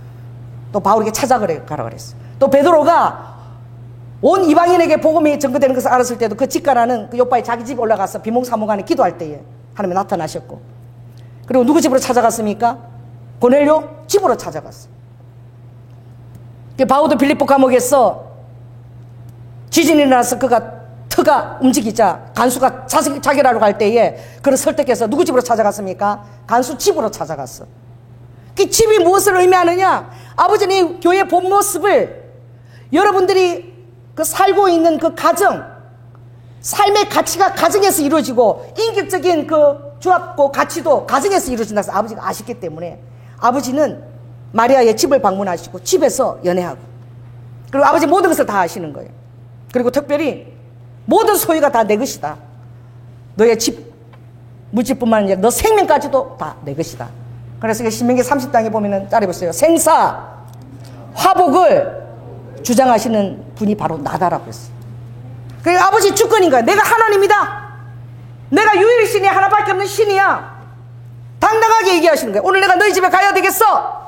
또 바울에게 찾아가라 그랬어요. 또 베드로가 온 이방인에게 복음이 전거되는 것을 알았을 때도 그 집가라는 그 요바의 자기 집에 올라가서 비몽사몽간에 기도할 때에 하나님이 나타나셨고, 그리고 누구 집으로 찾아갔습니까? 고넬료 집으로 찾아갔어요. 바울도 빌립보 감옥에서 지진이 일어나서 터가 움직이자 간수가 자결하러 갈 때에 그를 설득해서 누구 집으로 찾아갔습니까? 간수 집으로 찾아갔어. 그 집이 무엇을 의미하느냐? 아버지는 교회의 본 모습을 여러분들이 그 살고 있는 그 가정, 삶의 가치가 가정에서 이루어지고 인격적인 그 조합고 가치도 가정에서 이루어진다고 해서 아버지가 아셨기 때문에 아버지는 마리아의 집을 방문하시고 집에서 연애하고, 그리고 아버지 모든 것을 다 아시는 거예요. 그리고 특별히 모든 소유가 다 내 것이다. 너의 집, 물질뿐만 아니라 너 생명까지도 다 내 것이다. 그래서 신명기 30장에 보면은 따라해보세요. 생사, 화복을 주장하시는 분이 바로 나다라고 했어요. 그러니까 아버지 주권인 거야. 내가 하나님이다. 내가 유일의 신이 하나밖에 없는 신이야. 당당하게 얘기하시는 거야. 오늘 내가 너희 집에 가야 되겠어.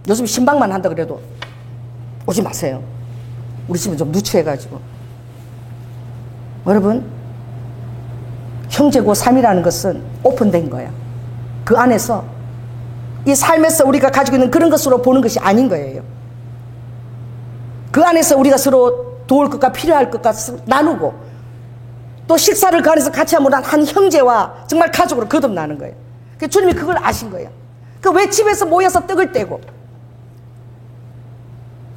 요즘 신방만 한다 그래도 오지 마세요. 우리 집은 좀 누추해가지고. 여러분, 형제고 삶이라는 것은 오픈된 거야. 그 안에서 이 삶에서 우리가 가지고 있는 그런 것으로 보는 것이 아닌 거예요. 그 안에서 우리가 서로 도울 것과 필요할 것과 나누고 또 식사를 그 안에서 같이 하면 한 형제와 정말 가족으로 거듭나는 거예요. 주님이 그걸 아신 거예요. 그 왜 집에서 모여서 떡을 떼고,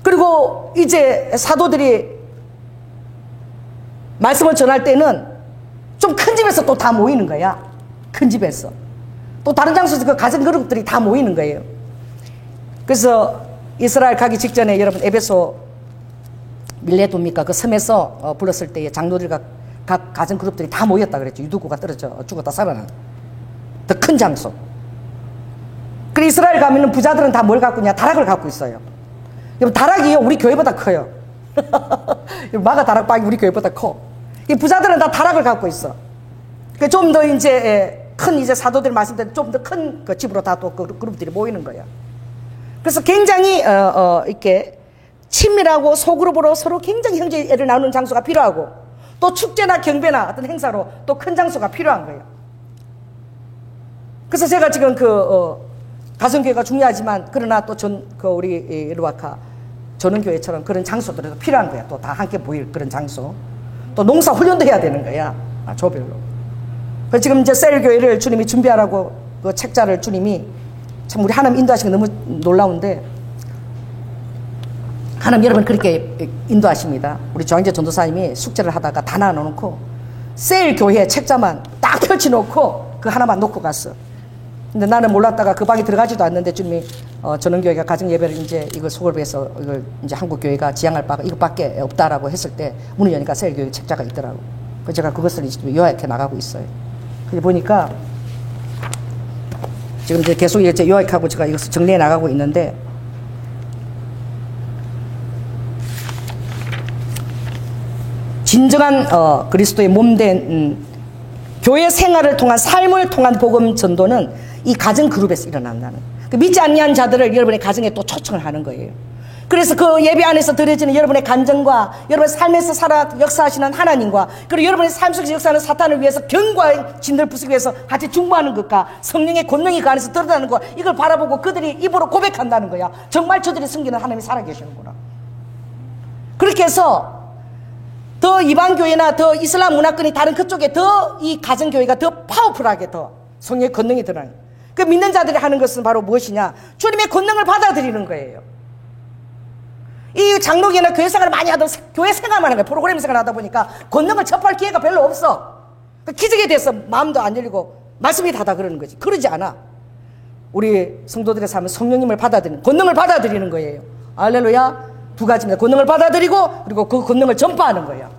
그리고 이제 사도들이 말씀을 전할 때는 좀 큰 집에서 또 다 모이는 거야. 큰 집에서. 또 다른 장소에서 그 가정 그룹들이 다 모이는 거예요. 그래서 이스라엘 가기 직전에 여러분 에베소 밀레도입니까? 그 섬에서 불렀을 때에 장로들과 각 가정 그룹들이 다 모였다 그랬죠. 유두구가 떨어져 죽었다 살아난 더 큰 장소. 그리고 이스라엘 가면은 부자들은 다 뭘 갖고 있냐? 다락을 갖고 있어요. 여러분, 다락이요 우리 교회보다 커요. 마가 다락방이 우리 교회보다 커. 이 부자들은 다 다락을 갖고 있어. 좀 더 이제 큰 이제 사도들 말씀대로 좀 더 큰 그 집으로 다 또 그 그룹들이 모이는 거야. 그래서 굉장히 이렇게 친밀하고 소그룹으로 서로 굉장히 형제애를 나누는 장소가 필요하고, 또 축제나 경배나 어떤 행사로 또 큰 장소가 필요한 거예요. 그래서 제가 지금 가정교회가 중요하지만 그러나 또 우리 루아카 전원교회처럼 그런 장소들도 필요한 거야. 또 다 함께 모일 그런 장소. 또 농사 훈련도 해야 되는 거야. 조별로. 그래서 지금 이제 셀교회를 주님이 준비하라고 그 책자를 주님이 참 우리 하나님 인도하시는 게 너무 놀라운데, 하나님 여러분 그렇게 인도하십니다. 우리 조항재 전도사님이 숙제를 하다가 다 나눠놓고 세일 교회 책자만 딱 펼쳐놓고 그 하나만 놓고 갔어. 근데 나는 몰랐다가 그 방에 들어가지도 않는데 주님이 전원교회가 가정예배를 이제 이걸 소홀해서 이걸 이제 한국교회가 지향할 바가 이것밖에 없다라고 했을 때 문을 여니까 세일교회 책자가 있더라고. 그래서 제가 그것을 이제 요약해 나가고 있어요. 그래서 보니까 지금 이제 계속 이제 요약하고 제가 이것을 정리해 나가고 있는데, 진정한 그리스도의 몸된 교회 생활을 통한 삶을 통한 복음 전도는 이 가정 그룹에서 일어난다는, 그 믿지 아니한 자들을 여러분의 가정에 또 초청을 하는 거예요. 그래서 그 예배 안에서 드려지는 여러분의 간증과 여러분의 삶에서 살아 역사하시는 하나님과, 그리고 여러분의 삶 속에서 역사하는 사탄을 위해서 견고한 진들 부수기 위해서 같이 중보하는 것과 성령의 권능이 그 안에서 드러나는 것, 이걸 바라보고 그들이 입으로 고백한다는 거야. 정말 저들이 섬기는 하나님이 살아계시는구나. 그렇게 해서 더 이방교회나 더 이슬람 문화권이 다른 그쪽에 더 이 가정교회가 더 파워풀하게 더 성령의 권능이 드러나는, 그 믿는 자들이 하는 것은 바로 무엇이냐? 주님의 권능을 받아들이는 거예요. 이 장로교회나 교회 생활을 많이 하다 교회 생활만 하는 거예요. 프로그램 생활을 하다 보니까 권능을 접할 기회가 별로 없어. 기적에 대해서 마음도 안 열리고 말씀이 다 그러는 거지. 그러지 않아. 우리 성도들의 삶은 성령님을 받아들이는, 권능을 받아들이는 거예요. 할렐루야. 두 가지입니다. 권능을 받아들이고 그리고 그 권능을 전파하는 거예요.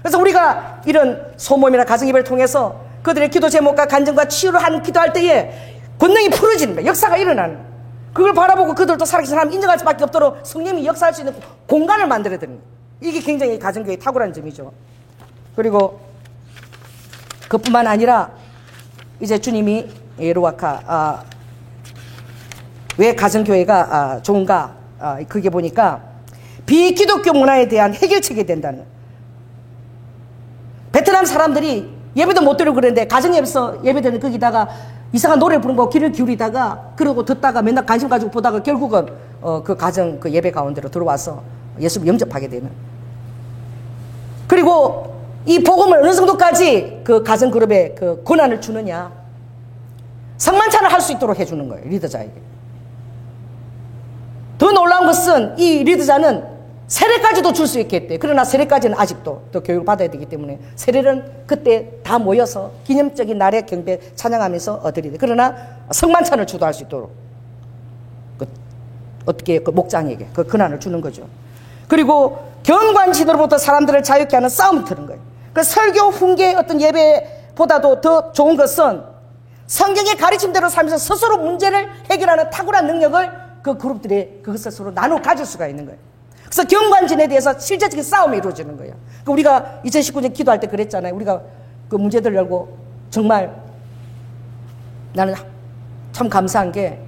그래서 우리가 이런 소모임이나 가정예배를 통해서 그들의 기도 제목과 간증과 치유를 하는 기도할 때에 권능이 풀어지는 거예요. 역사가 일어나는 거예요. 그걸 바라보고 그들도 살아계신 하나님 인정할 수밖에 없도록 성령이 역사할 수 있는 공간을 만들어야 됩니다. 이게 굉장히 가정교회의 탁월한 점이죠. 그리고 그뿐만 아니라 이제 주님이 예루와카 왜 가정교회가 좋은가, 그게 보니까 비기독교 문화에 대한 해결책이 된다는 거예요. 베트남 사람들이 예배도 못 드리고 그랬는데 가정예배에서 예배드는 거기다가 이상한 노래 부르는 거 귀를 기울이다가 그러고 듣다가 맨날 관심 가지고 보다가 결국은 그 가정 그 예배 가운데로 들어와서 예수를 영접하게 되는. 그리고 이 복음을 어느 정도까지 그 가정 그룹에 그 권한을 주느냐, 성만찬을 할 수 있도록 해주는 거예요. 리더자에게. 더 놀라운 것은 이 리더자는 세례까지도 줄 수 있겠대. 그러나 세례까지는 아직도 더 교육을 받아야 되기 때문에 세례는 그때 다 모여서 기념적인 날에 경배 찬양하면서 드리대. 그러나 성만찬을 주도할 수 있도록 어떻게 그 목장에게 그 권한을 주는 거죠. 그리고 견고한 지도로부터 사람들을 자유케 하는 싸움을 트는 거예요. 그 설교 훈계 어떤 예배보다도 더 좋은 것은 성경의 가르침대로 살면서 스스로 문제를 해결하는 탁월한 능력을 그 그룹들이 그것을 서로 나눠 가질 수가 있는 거예요. 그래서 경관진에 대해서 실제적인 싸움이 이루어지는 거예요. 우리가 2019년 기도할 때 그랬잖아요. 우리가 그 문제들 열고 정말 나는 참 감사한 게,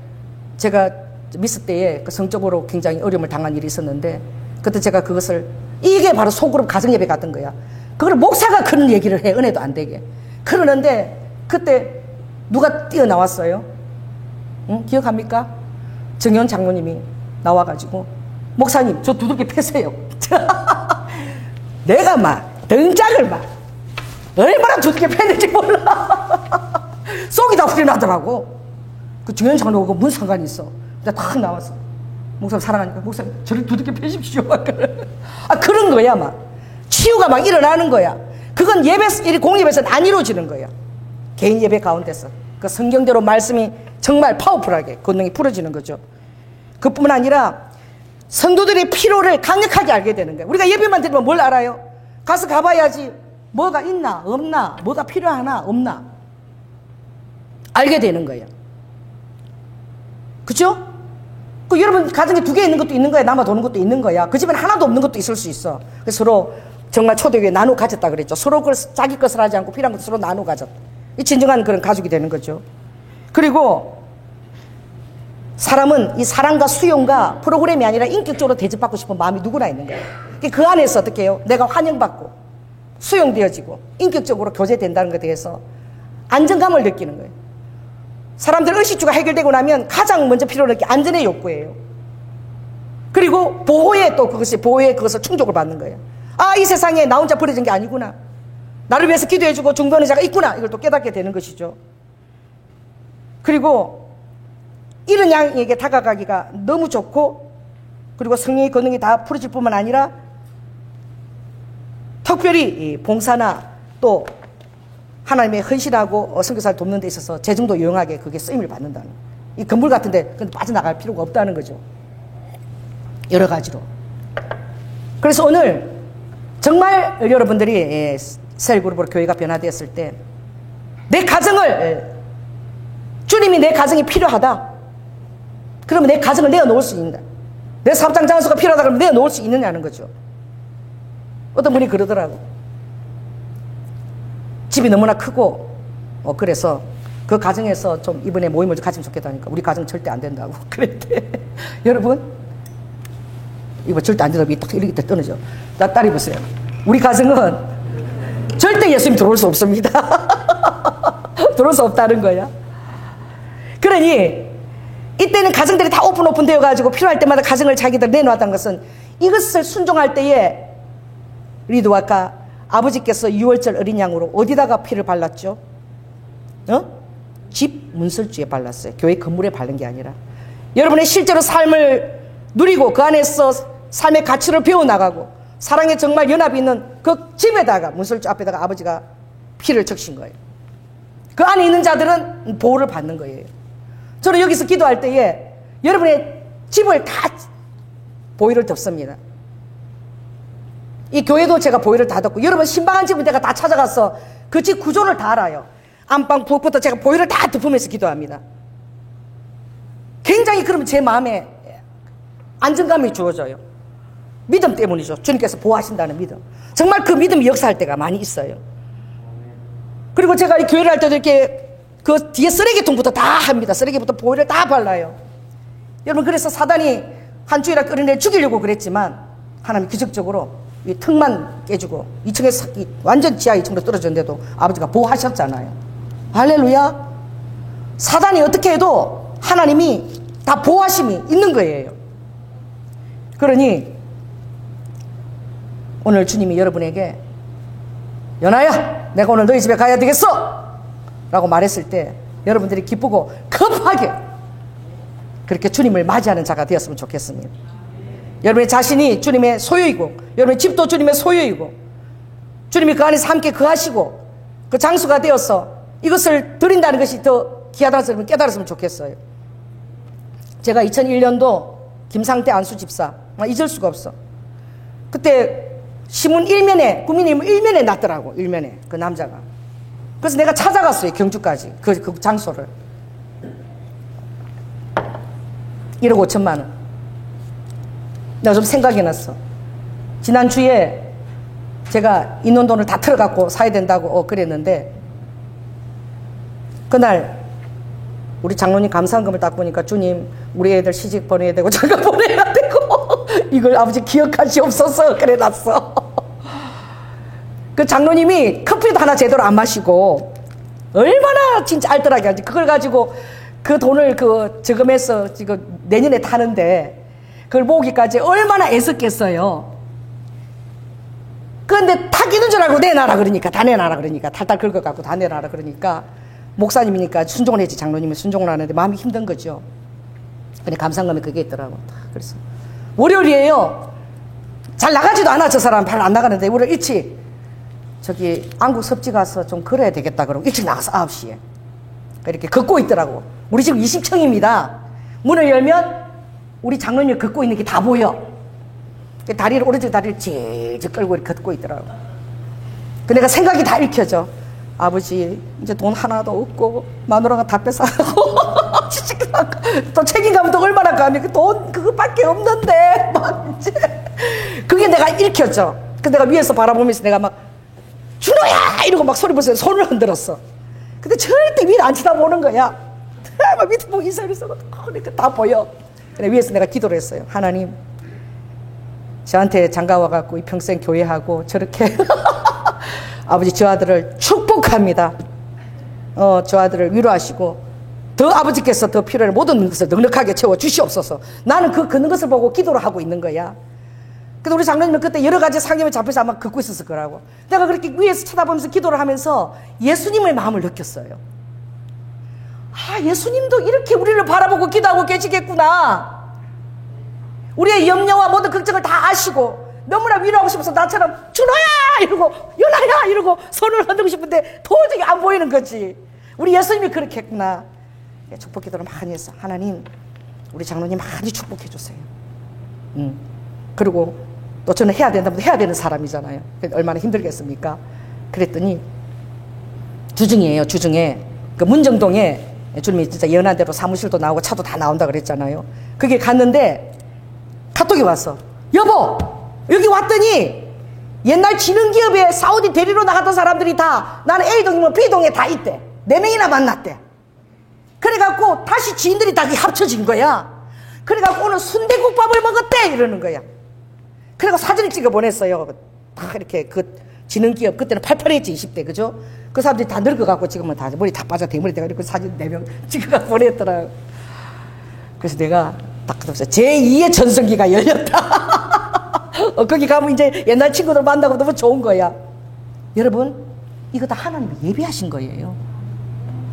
제가 미스 때에 그 성적으로 굉장히 어려움을 당한 일이 있었는데 그때 제가 그것을, 이게 바로 소그룹 가정예배 같은 거야. 그걸 목사가 그런 얘기를 해, 은혜도 안 되게. 그러는데 그때 누가 뛰어나왔어요? 응? 기억합니까? 정현 장로님이 나와가지고, 목사님 저 두들겨 패세요. 내가 막 등짝을 막 얼마나 두들겨 팼는지 몰라. 속이 다 후련하더라고. 그 정현 장로가 무슨 상관이 있어. 내가 탁 나왔어. 목사님 사랑하니까 목사님 저를 두들겨 패십시오. 그런 거야. 막 치유가 막 일어나는 거야. 그건 예배, 공예배에서는 안 이루어지는 거야. 개인 예배 가운데서 그 성경대로 말씀이 정말 파워풀하게 권능이 풀어지는 거죠. 그뿐만 아니라 성도들의 필요를 강력하게 알게 되는 거예요. 우리가 예배만 드리면 뭘 알아요? 가서 가봐야지 뭐가 있나 없나, 뭐가 필요하나 없나 알게 되는 거예요. 그죠? 그 여러분 가정에 2개 있는 것도 있는 거야. 남아 도는 것도 있는 거야. 그 집엔 하나도 없는 것도 있을 수 있어. 그래서 서로 정말 초대교회 나눠 가졌다 그랬죠. 서로 자기 것을 하지 않고 필요한 것을 서로 나눠 가졌다. 이 진정한 그런 가족이 되는 거죠. 그리고 사람은 이 사랑과 수용과 프로그램이 아니라 인격적으로 대접받고 싶은 마음이 누구나 있는 거예요. 그 안에서 어떻게 해요? 내가 환영받고 수용되어지고 인격적으로 교제된다는 것에 대해서 안정감을 느끼는 거예요. 사람들 의식주가 해결되고 나면 가장 먼저 필요로 느끼는 게 안전의 욕구예요. 그리고 보호의 그것을 충족을 받는 거예요. 아, 이 세상에 나 혼자 버려진 게 아니구나. 나를 위해서 기도해주고 중보하는 자가 있구나. 이걸 또 깨닫게 되는 것이죠. 그리고 이런 양에게 다가가기가 너무 좋고, 그리고 성령의 권능이 다 풀어질 뿐만 아니라 특별히 봉사나 또 하나님의 헌신하고 선교사를 돕는 데 있어서 재정도 유용하게 그게 쓰임을 받는다는, 이 건물 같은데 빠져나갈 필요가 없다는 거죠. 여러 가지로. 그래서 오늘 정말 여러분들이 셀그룹으로 교회가 변화되었을 때 내 가정을, 주님이 내 가정이 필요하다 그러면 내 가정을 내어놓을 수 있는다, 내 사업장 장소가 필요하다 그러면 내어놓을 수 있느냐는 거죠. 어떤 분이 그러더라고. 집이 너무나 크고 그래서 그 가정에서 좀 이번에 모임을 가지면 좋겠다니까 우리 가정 절대 안 된다고 그랬대. 여러분, 이거 절대 안 된다고 딱 이렇게 떠나죠. 나 딸이 보세요. 우리 가정은 절대 예수님 들어올 수 없습니다. 들어올 수 없다는 거야. 그러니 이때는 가정들이 다 오픈 되어가지고 필요할 때마다 가정을 자기들 내놓았다는 것은, 이것을 순종할 때에 우리도 아까 아버지께서 유월절 어린 양으로 어디다가 피를 발랐죠? 집 문설주에 발랐어요. 교회 건물에 바른 게 아니라 여러분의 실제로 삶을 누리고 그 안에서 삶의 가치를 배워나가고 사랑에 정말 연합이 있는 그 집에다가, 문설주 앞에다가 아버지가 피를 적신 거예요. 그 안에 있는 자들은 보호를 받는 거예요. 저는 여기서 기도할 때에 여러분의 집을 다 보혈을 덮습니다. 이 교회도 제가 보혈을 다 덮고, 여러분 신방한 집은 내가 다 찾아가서 그 집 구조를 다 알아요. 안방 부엌부터 제가 보혈을 다 덮으면서 기도합니다. 굉장히 그러면 제 마음에 안정감이 주어져요. 믿음 때문이죠. 주님께서 보호하신다는 믿음. 정말 그 믿음이 역사할 때가 많이 있어요. 그리고 제가 이 교회를 할 때도 이렇게 그 뒤에 쓰레기통부터 다 합니다. 쓰레기부터 보혈을 다 발라요. 여러분, 그래서 사단이 한 주일날 끌어내 죽이려고 그랬지만 하나님이 기적적으로 이 턱만 깨주고 2층에 완전 지하 2층으로 떨어졌는데도 아버지가 보호하셨잖아요. 할렐루야. 사단이 어떻게 해도 하나님이 다 보호하심이 있는 거예요. 그러니 오늘 주님이 여러분에게 연아야, 내가 오늘 너희 집에 가야 되겠어 라고 말했을 때 여러분들이 기쁘고 급하게 그렇게 주님을 맞이하는 자가 되었으면 좋겠습니다. 여러분의 자신이 주님의 소유이고, 여러분의 집도 주님의 소유이고, 주님이 그 안에서 함께 거하시고 그 장소가 되어서 이것을 드린다는 것이 더 귀하다는 것을 깨달았으면 좋겠어요. 제가 2001년도 김상태 안수 집사, 잊을 수가 없어. 그때 신문 일면에, 국민의힘 일면에 났더라고. 일면에 그 남자가. 그래서 내가 찾아갔어요. 경주까지 그 장소를. 1억 5천만 원. 내가 좀 생각이 났어. 지난주에 제가 있는 돈을 다 털어갖고 사야 된다고 그랬는데, 그날 우리 장로님 감사한금을 딱 보니까 주님, 우리 애들 시집 보내야 되고 장가 보내야 되고 이걸 아버지 기억하시옵소서 그래 놨어. 그 장로님이 커피도 하나 제대로 안 마시고 얼마나 진짜 알뜰하게 하지. 그걸 가지고 그 돈을 그 저금해서 지금 내년에 타는데 그걸 모으기까지 얼마나 애썼겠어요. 그런데 타기는 줄 알고 내놔라 그러니까, 다 내놔라 그러니까, 탈탈 긁어갖고 다 내놔라 그러니까, 목사님이니까 순종을 했지. 장로님이 순종을 하는데 마음이 힘든 거죠. 근데 감상감이 그게 있더라고. 그래서 월요일이에요. 잘 나가지도 않아. 저 사람 잘 안 나가는데 우리 일찍 저기 안국 섭지 가서 좀 걸어야 되겠다 그러고 일찍 나가서 9시에 이렇게 걷고 있더라고. 우리 집 20층입니다. 문을 열면 우리 장로님이 걷고 있는 게 다 보여. 다리를, 오른쪽 다리를 질질 끌고 이렇게 걷고 있더라고. 그 내가 생각이 다 읽혀져. 아버지, 이제 돈 하나도 없고 마누라가 다 뺏어가고 또 책임감은 또 얼마나 가면 그 돈 그거밖에 없는데 막 이제 그게 내가 읽혀져. 그 내가 위에서 바라보면서 내가 막 준호야 이러고 막 소리 보면서 손을 흔들었어. 근데 절대 위를 안 쳐다보는 거야. 막 밑에 보고 인사를 쓰고 그러니까 다 보여. 근데 위에서 내가 기도를 했어요. 하나님, 저한테 장가 와갖고 이 평생 교회하고 저렇게 아버지 저 아들을 축복합니다. 저 아들을 위로하시고 더 아버지께서 더 필요한 모든 것을 넉넉하게 채워 주시옵소서. 나는 걷는 것을 보고 기도를 하고 있는 거야. 근데 우리 장로님은 그때 여러 가지 상념에 잡혀서 아마 걷고 있었을 거라고. 내가 그렇게 위에서 쳐다보면서 기도를 하면서 예수님의 마음을 느꼈어요. 아, 예수님도 이렇게 우리를 바라보고 기도하고 계시겠구나. 우리의 염려와 모든 걱정을 다 아시고 너무나 위로하고 싶어서 나처럼 준호야 이러고 연아야 이러고 손을 흔들고 싶은데 도저히 안 보이는 거지. 우리 예수님이 그렇게 했구나. 축복 기도를 많이 했어. 하나님 우리 장로님 많이 축복해 주세요. 그리고 또 저는 해야 된다면 해야 되는 사람이잖아요. 얼마나 힘들겠습니까? 그랬더니 주중이에요. 주중에 그 문정동에 주님이 진짜 예언한 대로 사무실도 나오고 차도 다 나온다 그랬잖아요. 그게 갔는데 카톡이 왔어. 여보 여기 왔더니 옛날 지능기업에 사우디 대리로 나갔던 사람들이 다 나는 A동이면 B동에 다 있대. 4명이나 만났대. 그래갖고 다시 지인들이 다 합쳐진 거야. 그래갖고 오늘 순대국밥을 먹었대 이러는 거야. 그래서 사진을 찍어 보냈어요. 다 이렇게 그 지능기업 그때는 팔팔했지 20대 그죠? 그 사람들이 다 늙어갖고 지금은 다 머리 다 빠져 대머리 돼가 그 사진 4명 찍어가 보냈더라. 그래서 내가 딱 그랬어. 제2의 전성기가 열렸다. 거기 가면 이제 옛날 친구들 만나고 너무 좋은 거야. 여러분 이거 다 하나님이 예비하신 거예요.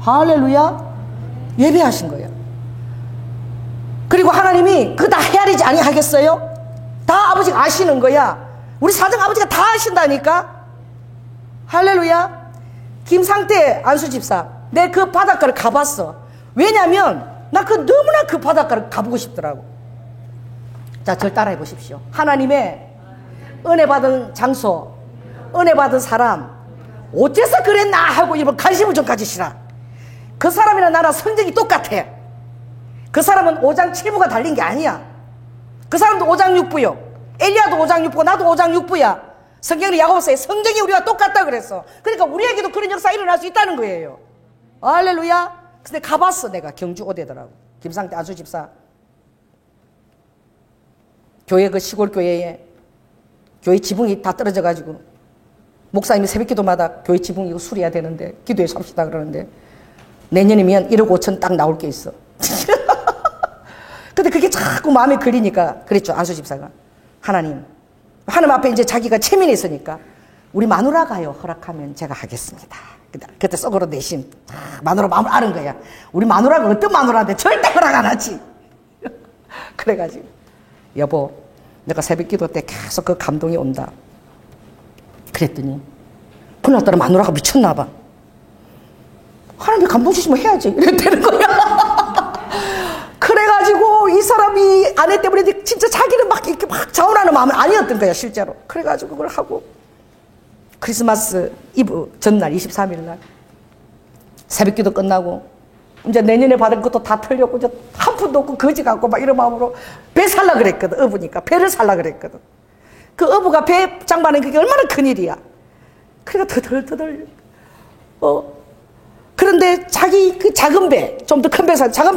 할렐루야. 예배하신 거예요. 그리고 하나님이 그거 다 헤아리지 아니하겠어요? 다 아버지가 아시는 거야. 우리 사정 아버지가 다 아신다니까. 할렐루야. 김상태 안수집사 내 그 바닷가를 가봤어. 왜냐면 나 그 너무나 그 바닷가를 가보고 싶더라고. 자, 절 따라해 보십시오. 하나님의 은혜 받은 장소, 은혜 받은 사람 어째서 그랬나 하고 이번 관심을 좀 가지시라. 그 사람이랑 나랑 성적이 똑같아. 그 사람은 5장 7부가 달린 게 아니야. 그 사람도 5장 6부요. 엘리야도 5장 6부고 나도 5장 6부야. 성경은 야고보서에 성경이 우리와 똑같다 그랬어. 그러니까 우리에게도 그런 역사가 일어날 수 있다는 거예요. 할렐루야. 근데 가봤어. 내가 경주 오대더라고. 김상태 안수집사 교회 그 시골 교회에 교회 지붕이 다 떨어져가지고 목사님이 새벽기도마다 교회 지붕 이거 수리해야 되는데 기도해 삽시다 그러는데 내년이면 1억 5천 딱 나올 게 있어. 근데 그게 자꾸 마음에 걸리니까 그랬죠. 안수집사가 하나님 앞에 이제 자기가 체면이 있으니까 우리 마누라가요 허락하면 제가 하겠습니다. 그때 속으로 내심 마누라 마음을 아는 거야. 우리 마누라가 어떤 마누라인데 절대 허락 안 하지. 그래가지고 여보 내가 새벽기도 때 계속 그 감동이 온다. 그랬더니 그날따라 마누라가 미쳤나 봐. 하나님이 감동 주시면 해야지 이랬다는 거야. 그래가지고 이 사람이 아내 때문에 진짜 자기는 막 이렇게 막 자원하는 마음은 아니었던 거야 실제로. 그래가지고 그걸 하고 크리스마스 이브 전날 23일 날 새벽기도 끝나고 이제 내년에 받은 것도 다 털렸고 이제 한 푼도 없고 거지 갖고 막 이런 마음으로 배 살라 그랬거든. 어부니까 배를 살라 그랬거든. 그 어부가 배 장만한 그게 얼마나 큰일이야. 그러니까 터덜터덜 그런데 자기 그 작은 배 좀 더 큰 배 사 작은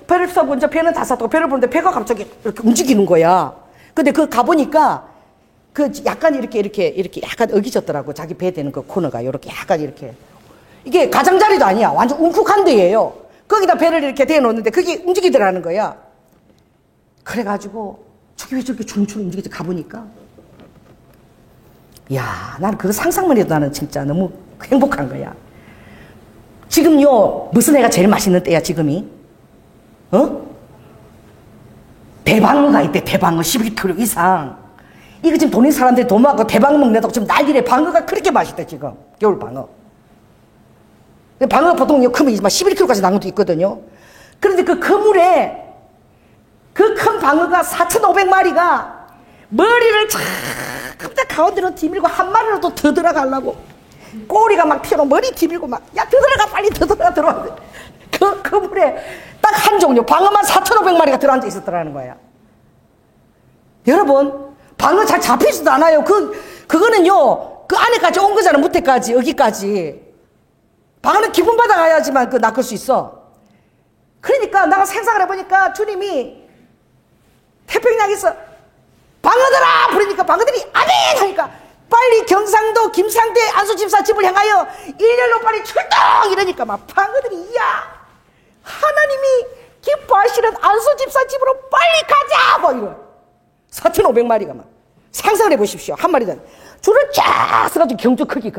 배를 사고 이제 배는 다 샀다고 배를 보는데 배가 갑자기 이렇게 움직이는 거야. 근데 그 가보니까 그 약간 이렇게 약간 어기졌더라고. 자기 배 되는 그 코너가 이렇게 약간 이렇게 이게 가장자리도 아니야. 완전 웅크한 데예요. 거기다 배를 이렇게 대놓는데 그게 움직이더라는 거야. 그래가지고 저게 왜 저렇게 주렁주렁 움직이지 가보니까 야 나는 그거 상상만 해도 나는 진짜 너무 행복한 거야. 지금요 무슨 애가 제일 맛있는 때야 지금이? 대방어가 있대. 대방어 12kg 이상. 이거 지금 돈 있는 사람들이 돈 모아서 대방어 먹는다고 지금 난리래. 방어가 그렇게 맛있대 지금. 겨울 방어. 방어가 보통 크면 11kg까지 나온 것도 있거든요. 그런데 그 그물에 그 큰 방어가 4,500마리가 머리를 쫙 가운데로 뒤밀고 한 마리라도 더 들어가려고 꼬리가 막 튀어나오고 머리 뒤밀고 막 야 들어가 빨리 들어와. 그 그물에 딱 한 종류 방어만 4,500마리가 들어앉아 있었더라는 거야. 여러분 방어 잘 잡히지도 않아요. 그거는요 그 안에까지 온 거잖아. 무태까지 여기까지. 방어는 기분 받아가야지만 그 낚을 수 있어. 그러니까 내가 생각을 해보니까 주님이 태평양에서 방어들아 부르니까 방어들이 아멘 하니까 빨리 경상도 김상태 안수집사 집을 향하여 일렬로 빨리 출동 이러니까 막 방어들이 이야 하나님이 기뻐하시는 안수집사 집으로 빨리 가자 뭐 이런 4,500마리가 막 상상을 해보십시오. 한 마리당 줄을 쫙 서가지고 경주 크기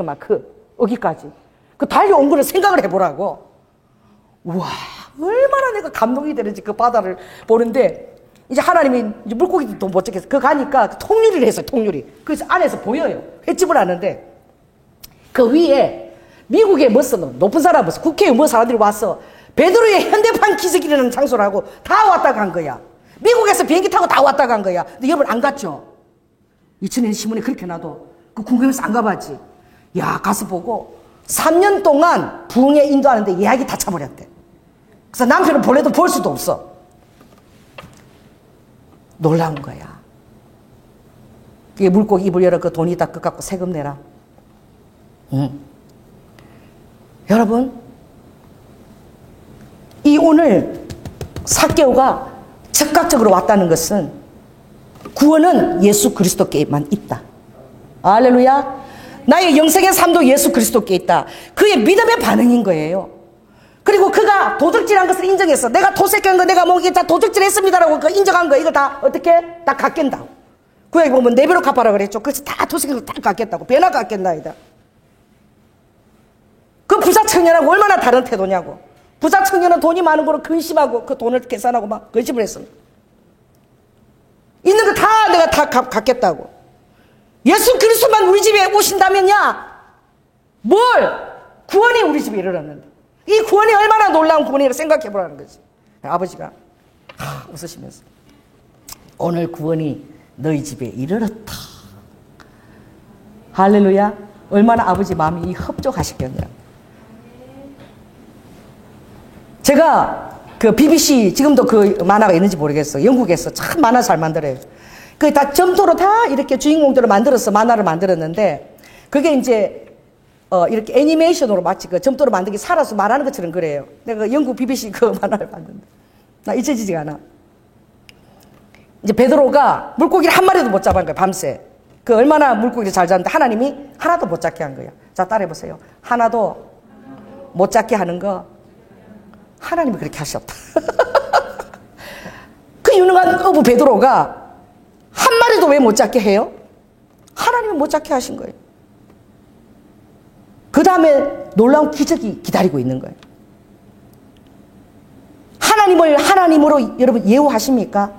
여기까지 그 달려온 거를 생각을 해보라고. 우와, 얼마나 내가 감동이 되는지 그 바다를 보는데, 이제 하나님이 이제 물고기도 못 잡겠어. 그거 가니까 통유리를 했어요, 통유리. 그래서 안에서 보여요. 횟집을 하는데, 그 위에 미국의 무슨 높은 사람, 무슨 국회의원 뭐 사람들이 와서 베드로의 현대판 기적이라는 장소라고 다 왔다 간 거야. 미국에서 비행기 타고 다 왔다 간 거야. 근데 여러분 안 갔죠? 2000년 신문에 그렇게 놔도 그 궁금해서 안 가봤지. 야, 가서 보고 3년 동안 부흥에 인도하는데 예약이 다 차버렸대. 그래서 남편은 본래도 볼 수도 없어. 놀라운 거야. 그게 물고기 입을 열어 그 돈이 다 끝갖고 세금 내라. 여러분, 이 오늘 삭개오가 즉각적으로 왔다는 것은 구원은 예수 그리스도께만 있다. 할렐루야. 나의 영생의 삶도 예수 그리스도께 있다. 그의 믿음의 반응인 거예요. 그리고 그가 도둑질한 것을 인정했어. 내가 도색한 거, 내가 뭐 이게 다 도둑질했습니다라고 그 인정한 거, 이거 다 어떻게 다 갚겠다고. 구약에 보면 4배로 갚아라 그랬죠. 그래서 다 도색한 거 다 갚겠다고. 배나 갚겠다 이다. 그 부자 청년하고 얼마나 다른 태도냐고. 부자 청년은 돈이 많은 거로 근심하고 그 돈을 계산하고 막 근심을 했습니다. 있는 거 다 내가 다 갚겠다고. 예수 그리스도만 우리 집에 오신다면야 뭘 구원이 우리 집에 이르렀는데 이 구원이 얼마나 놀라운 구원이라고 생각해 보라는 거지. 아버지가 웃으시면서 오늘 구원이 너희 집에 이르렀다. 할렐루야. 얼마나 아버지 마음이 흡족하시겠냐. 제가 그 BBC 지금도 그 만화가 있는지 모르겠어. 영국에서 참 만화 잘 만들어요. 그 다 점토로 다 이렇게 주인공들을 만들어서 만화를 만들었는데 그게 이제 이렇게 애니메이션으로 마치 그 점토로 만든 게 살아서 말하는 것처럼 그래요. 내가 영국 BBC 그 만화를 봤는데 나 잊혀지지가 않아. 이제 베드로가 물고기를 한 마리도 못 잡은 거야, 밤새. 그 얼마나 물고기를 잘 잡는데 하나님이 하나도 못 잡게 한 거야. 자, 따라해보세요. 하나도 못 잡게 하는 거 하나님이 그렇게 하셨다. 그 유능한 어부 베드로가 한 마리도 왜 못 잡게 해요? 하나님이 못 잡게 하신 거예요. 그 다음에 놀라운 기적이 기다리고 있는 거예요. 하나님을 하나님으로 여러분 예우하십니까?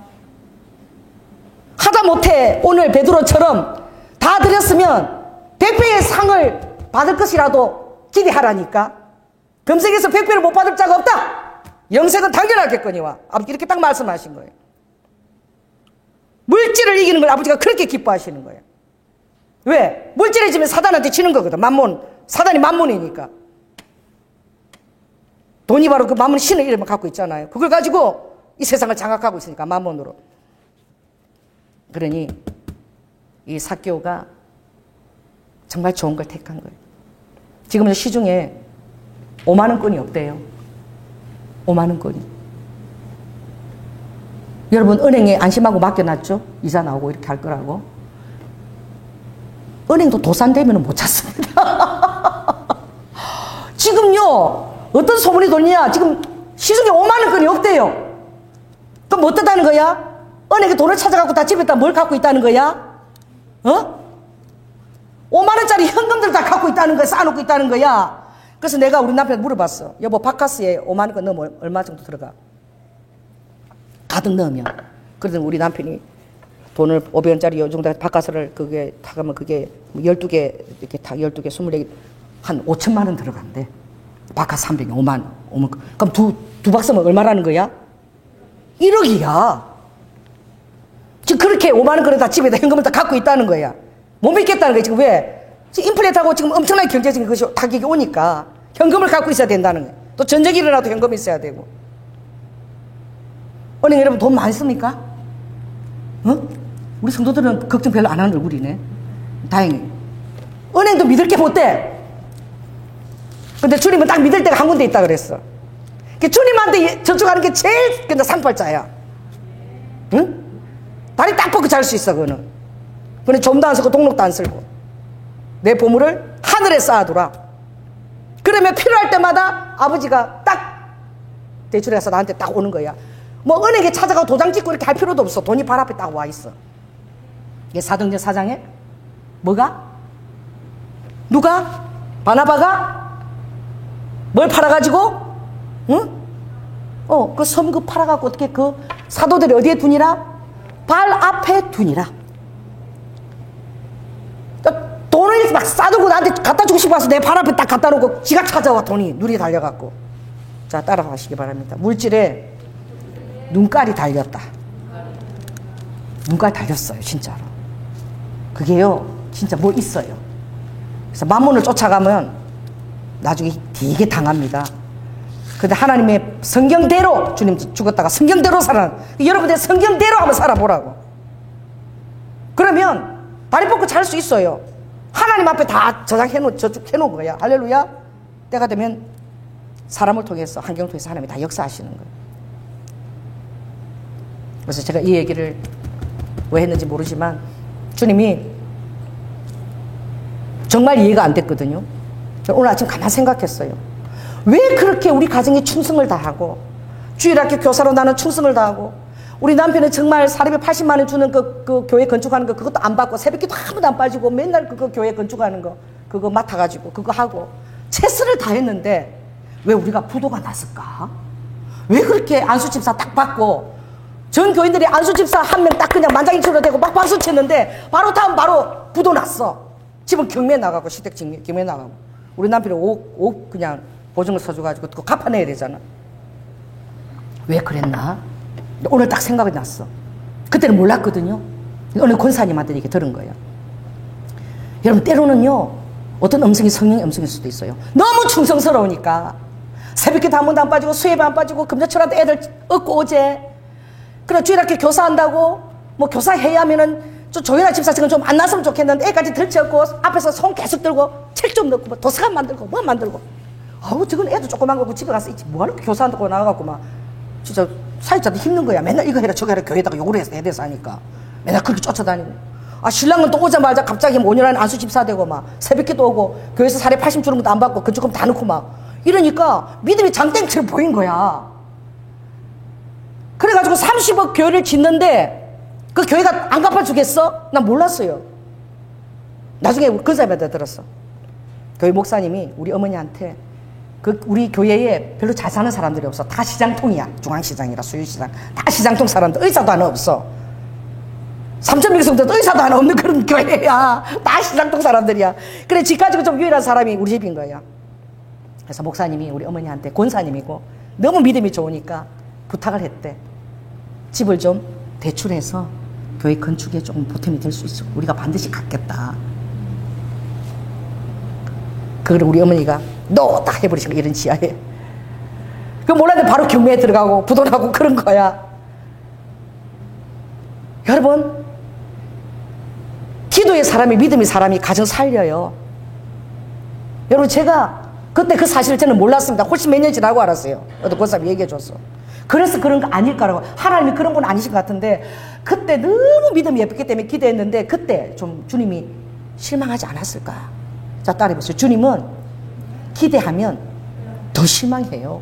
하다 못해 오늘 베드로처럼 다 드렸으면 100배의 상을 받을 것이라도 기대하라니까. 금생에서 100배를 못 받을 자가 없다. 영생은 당연하겠거니와. 아버지 이렇게 딱 말씀하신 거예요. 물질을 이기는 걸 아버지가 그렇게 기뻐하시는 거예요. 왜? 물질에 지면 사단한테 지는 거거든. 만몬. 사단이 만몬이니까. 돈이 바로 그 만몬 신의 이름을 갖고 있잖아요. 그걸 가지고 이 세상을 장악하고 있으니까 만몬으로. 그러니 이 삭개오가 정말 좋은 걸 택한 거예요. 지금 시중에 5만 원권이 없대요. 5만 원권이. 여러분 은행에 안심하고 맡겨놨죠? 이자 나오고 이렇게 할 거라고. 은행도 도산되면 못 찾습니다. 지금요 어떤 소문이 돌냐. 지금 시중에 5만 원권이 없대요. 그럼 뭐 어떻다는 거야? 은행에 돈을 찾아갖고 다 집에다 뭘 갖고 있다는 거야? 5만 원짜리 현금들 다 갖고 있다는 거야. 쌓아놓고 있다는 거야. 그래서 내가 우리 남편한테 물어봤어. 여보, 바카스에 5만 원 넣으면 얼마 정도 들어가? 가득 넣으면. 그러더니 우리 남편이 돈을 500원짜리 요 정도 바카스를 그게 타가면 그게 12개 이렇게 타 12개 24개 한 5천만 원 들어간대. 바카스 300에 5만 원. 그럼 두 박스면 얼마라는 거야? 1억이야. 지금 그렇게 5만 원 그래 다 집에다 현금을 다 갖고 있다는 거야. 못 믿겠다는 거야. 지금 왜? 지금 인플레이트하고 지금 엄청나게 경제적인 것이 타격이 오니까 현금을 갖고 있어야 된다는 거예요. 또 전쟁이 일어나도 현금이 있어야 되고. 은행 여러분 돈 많이 씁니까? 우리 성도들은 걱정 별로 안 하는 얼굴이네. 다행히. 은행도 믿을 게 못 돼. 근데 주님은 딱 믿을 데가 한 군데 있다 그랬어. 주님한테 저축하는 게 제일 그냥 상팔자야. 응? 다리 딱 뻗고 잘 수 있어, 그거는. 그런데 좀도 안 쓰고 동록도 안 쓸고. 내 보물을 하늘에 쌓아두라. 그러면 필요할 때마다 아버지가 딱 대출해서 나한테 딱 오는 거야. 뭐 은행에 찾아가고 도장 찍고 이렇게 할 필요도 없어. 돈이 발 앞에 딱 와 있어. 이게 사도행전 4장에 뭐가? 누가? 바나바가 뭘 팔아가지고 응? 그 섬 그 팔아갖고 어떻게 그 사도들이 어디에 두니라? 발 앞에 두니라. 돈을 이렇게 막 싸들고 나한테 갖다 주고 싶어서 내 발 앞에 딱 갖다 놓고 지가 찾아와. 돈이 눈이 달려갖고. 자, 따라가시기 바랍니다. 물질에 눈깔이 달렸다. 눈깔 달렸어요, 진짜로. 그게요, 진짜 뭐 있어요. 그래서 만문을 쫓아가면 나중에 되게 당합니다. 근데 하나님의 성경대로 주님 죽었다가 성경대로 살아. 여러분들 성경대로 한번 살아보라고. 그러면 다리 뻗고 잘 수 있어요. 하나님 앞에 다 저축해놓은 거야. 할렐루야. 때가 되면 사람을 통해서, 환경을 통해서 하나님이 다 역사하시는 거예요. 그래서 제가 이 얘기를 왜 했는지 모르지만 주님이 정말 이해가 안 됐거든요. 오늘 아침 가만 생각했어요. 왜 그렇게 우리 가정에 충성을 다하고, 주일학교 교사로 나는 충성을 다하고, 우리 남편은 정말 사례비 80만 원 주는 그 교회 건축하는 거 그것도 안 받고, 새벽기도 한 번도 안 빠지고 맨날 그 교회 건축하는 거 그거 맡아가지고 그거 하고 최선을 다했는데 왜 우리가 부도가 났을까? 왜 그렇게 안수집사 딱 받고 전 교인들이 안수집사 한 명 딱 그냥 만장일치로 되고 막 박수 쳤는데 바로 다음 바로 부도 났어. 집은 경매 나가고, 시댁 경매 나가고, 우리 남편이 5억 그냥 보증을 서줘가지고 그거 갚아내야 되잖아. 왜 그랬나? 오늘 딱 생각이 났어. 그때는 몰랐거든요. 오늘 권사님한테 이렇게 들은 거예요. 여러분, 때로는요, 어떤 음성이 성령의 음성일 수도 있어요. 너무 충성스러우니까 새벽기도 한 번도 안 빠지고 수예배 안 빠지고 금전철한테 애들 얻고 오제. 그래 주일학교 교사한다고 뭐 교사해야 하면은 좀 조연아 집사 지금 좀 안 났으면 좋겠는데 애까지 들쳐갖고 앞에서 손 계속 들고 책 좀 넣고 뭐 도서관 만들고 뭐 만들고. 아우 저건 애도 조그만 거고 집에 가서 있지 뭐하러 교사한테 나와갖고 막 진짜 사회자도 힘든 거야. 맨날 이거 해라 저거 해라 교회에다가 욕을 해서 해대서 하니까 맨날 그렇게 쫓아다니고. 아 신랑은 또 오자마자 갑자기 5년 안에 안수집사 되고 막 새벽기도 오고 교회에서 사례 80 주는 것도 안 받고 그쪽은 다 넣고 막 이러니까 믿음이 장땡처럼 보인 거야. 그래가지고 30억 교회를 짓는데 그 교회가 안 갚아주겠어? 난 몰랐어요. 나중에 근사님한테 들었어. 교회 목사님이 우리 어머니한테 우리 교회에 별로 잘 사는 사람들이 없어. 다 시장통이야. 중앙시장이라 수유시장. 다 시장통 사람들. 의사도 하나 없어. 삼천명성도 의사도 하나 없는 그런 교회야. 다 시장통 사람들이야. 그래 집 가지고 좀 유일한 사람이 우리 집인 거야. 그래서 목사님이 우리 어머니한테 권사님이고 너무 믿음이 좋으니까 부탁을 했대. 집을 좀 대출해서 교회 건축에 조금 보탬이 될 수 있어. 우리가 반드시 갚겠다. 그걸 우리 어머니가 너 딱 해버리신 거 이런 지하에. 그 몰랐는데 바로 경매에 들어가고 부도나고 그런 거야. 여러분 기도의 사람이 믿음의 사람이 가정 살려요. 여러분 제가 그때 그 사실을 저는 몰랐습니다. 훨씬 몇 년 지나고 알았어요. 어떤 권사님이 얘기해 줬어. 그래서 그런 거 아닐까라고. 하나님이 그런 건 아니신 것 같은데 그때 너무 믿음이 예쁘기 때문에 기대했는데 그때 좀 주님이 실망하지 않았을까. 자 따라해보세요. 주님은 기대하면 더 실망해요.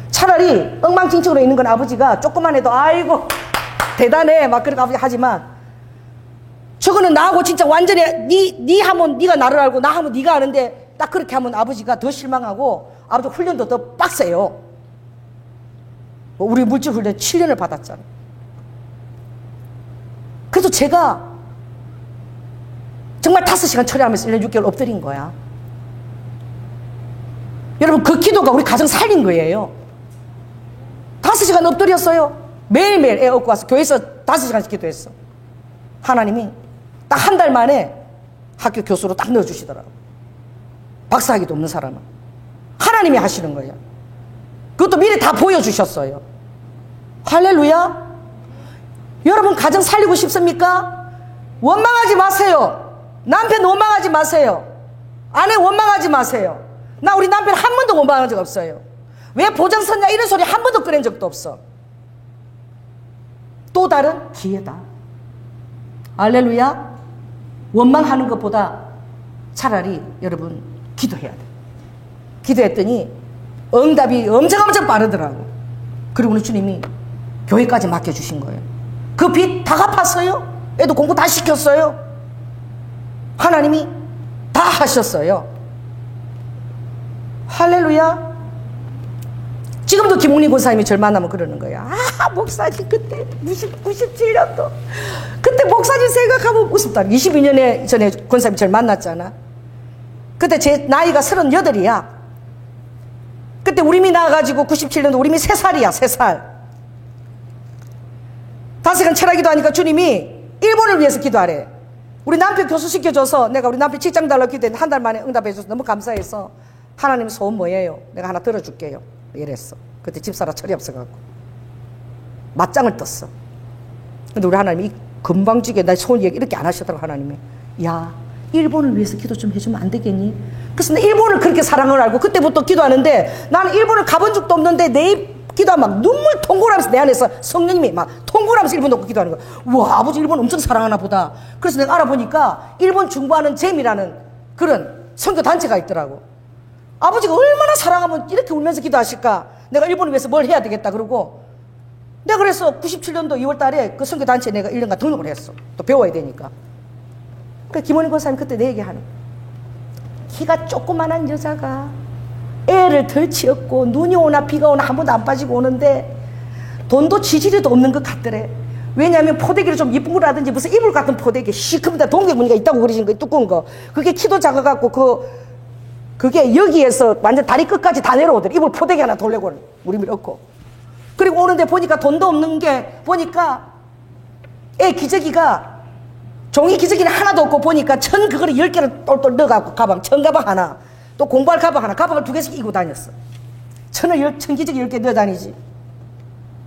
차라리 엉망진창으로 있는 건 아버지가 조금만 해도 아이고 대단해 막 그렇게 아버지 하지만 저거는 나하고 진짜 완전히 니 하면 니가 나를 알고 나 하면 니가 아는데 딱 그렇게 하면 아버지가 더 실망하고 아버지 훈련도 더 빡세요. 우리 물질 훈련 7년을 받았잖아. 그래서 제가 정말 5시간 처리하면서 1년 6개월 엎드린 거야. 여러분 그 기도가 우리 가정 살린 거예요. 5시간 엎드렸어요. 매일매일 애 업고 와서 교회에서 5시간씩 기도했어. 하나님이 딱 한 달 만에 학교 교수로 딱 넣어주시더라고. 박사학위도 없는 사람은. 하나님이 하시는 거예요. 그것도 미리 다 보여주셨어요. 할렐루야. 여러분 가정 살리고 싶습니까? 원망하지 마세요. 남편 원망하지 마세요. 아내 원망하지 마세요. 나 우리 남편 한 번도 원망한 적 없어요. 왜 보장 섰냐 이런 소리 한 번도 꺼낸 적도 없어. 또 다른 기회다. 할렐루야. 원망하는 것보다 차라리 여러분 기도해야 돼. 기도했더니 응답이 엄청 빠르더라고. 그리고는 주님이 교회까지 맡겨주신 거예요. 그 빚 다 갚았어요. 애도 공부 다 시켰어요. 하나님이 다 하셨어요. 할렐루야. 지금도 김웅리 권사님이 절 만나면 그러는 거야. 아, 목사님 그때 97년도 그때 목사님 생각하면 웃었다. 22년 전에 권사님이 절 만났잖아. 그때 제 나이가 38이야. 그때 우림이 나와가지고 97년도 우림이 3살이야. 3살. 5시간 철학기도 하니까 주님이 일본을 위해서 기도하래. 우리 남편 교수시켜줘서 내가 우리 남편 직장 달라고 기도했는데 한 달 만에 응답해줘서 너무 감사해서 하나님 소원 뭐예요? 내가 하나 들어줄게요. 이랬어. 그때 집사라 철이 없어갖고 맞짱을 떴어. 근데 우리 하나님이 금방지게 나 소원 얘기 이렇게 안 하시더라고. 하나님이 야 일본을 위해서 기도 좀 해주면 안 되겠니? 그래서 나 일본을 그렇게 사랑을 알고 그때부터 기도하는데 나는 일본을 가본 적도 없는데 내 기도하면 막 눈물 통곡하면서 내 안에서 성령님이 막 통곡하면서 일본 놓고 기도하는 거야. 우와 아버지 일본 엄청 사랑하나 보다. 그래서 내가 알아보니까 일본 중보하는 잼이라는 그런 선교 단체가 있더라고. 아버지가 얼마나 사랑하면 이렇게 울면서 기도하실까. 내가 일본을 위해서 뭘 해야 되겠다 그러고 내가 그래서 97년도 2월 달에 그 선교 단체에 내가 1년간 등록을 했어. 또 배워야 되니까. 그 김원희 권사님 그때 내 얘기하는 키가 조그만한 여자가 애를 덜치었고 눈이 오나 비가 오나 한 번도 안 빠지고 오는데 돈도 지지리도 없는 것 같더래. 왜냐하면 포대기를 좀 이쁜 거라든지 무슨 이불 같은 포대기 시커먼다 동대문이가 있다고 그러신 거 두꺼운 거 그게 키도 작아갖고 그게 여기에서 완전 다리 끝까지 다 내려오더래. 이불 포대기 하나 돌려고 우리 밀었고 그리고 오는데 보니까 돈도 없는 게 보니까 애 기저귀가 종이 기저귀는 하나도 없고 보니까 천 그거를 10개를 똘똘 넣어갖고 가방 천 가방 하나 또 공부할 가방 하나 가방을 2개씩 이고 다녔어. 천 기저귀 10개 넣어 다니지.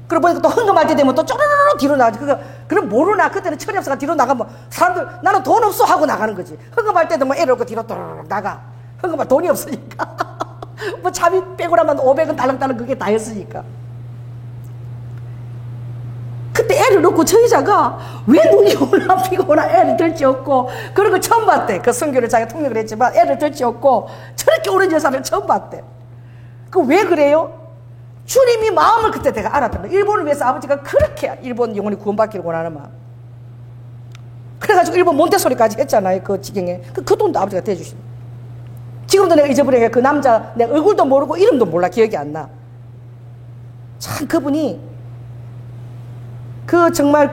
그러고 보니까 또 헌금할 때 되면 또 쪼르르르 뒤로 나가지. 그럼 모르나 그때는 철이 없어가 뒤로 나가면 사람들 나는 돈 없어 하고 나가는 거지. 헌금할 때도 뭐 애를 얻고 뒤로 또르르 나가. 헌금할 돈이 없으니까 뭐 차비 빼고 나면 500원 달랑달랑 그게 다였으니까. 그때 애를 놓고 저 여자가 왜 눈이 오나 비가 오나 애를 들지없고 그런 걸 처음 봤대. 그 선교를 자기가 통역을 했지만 애를 들지없고 저렇게 오는 여자를 처음 봤대. 그 왜 그래요? 주님이 마음을 그때 내가 알았던 거야. 일본을 위해서 아버지가 그렇게 일본 영혼이 구원받기를 원하는 마음. 그래가지고 일본 몬테소리까지 했잖아요. 그 지경에. 그 돈도 아버지가 대주신. 지금도 내가 잊어버리게 그 남자 내가 얼굴도 모르고 이름도 몰라. 기억이 안 나. 참 그분이 정말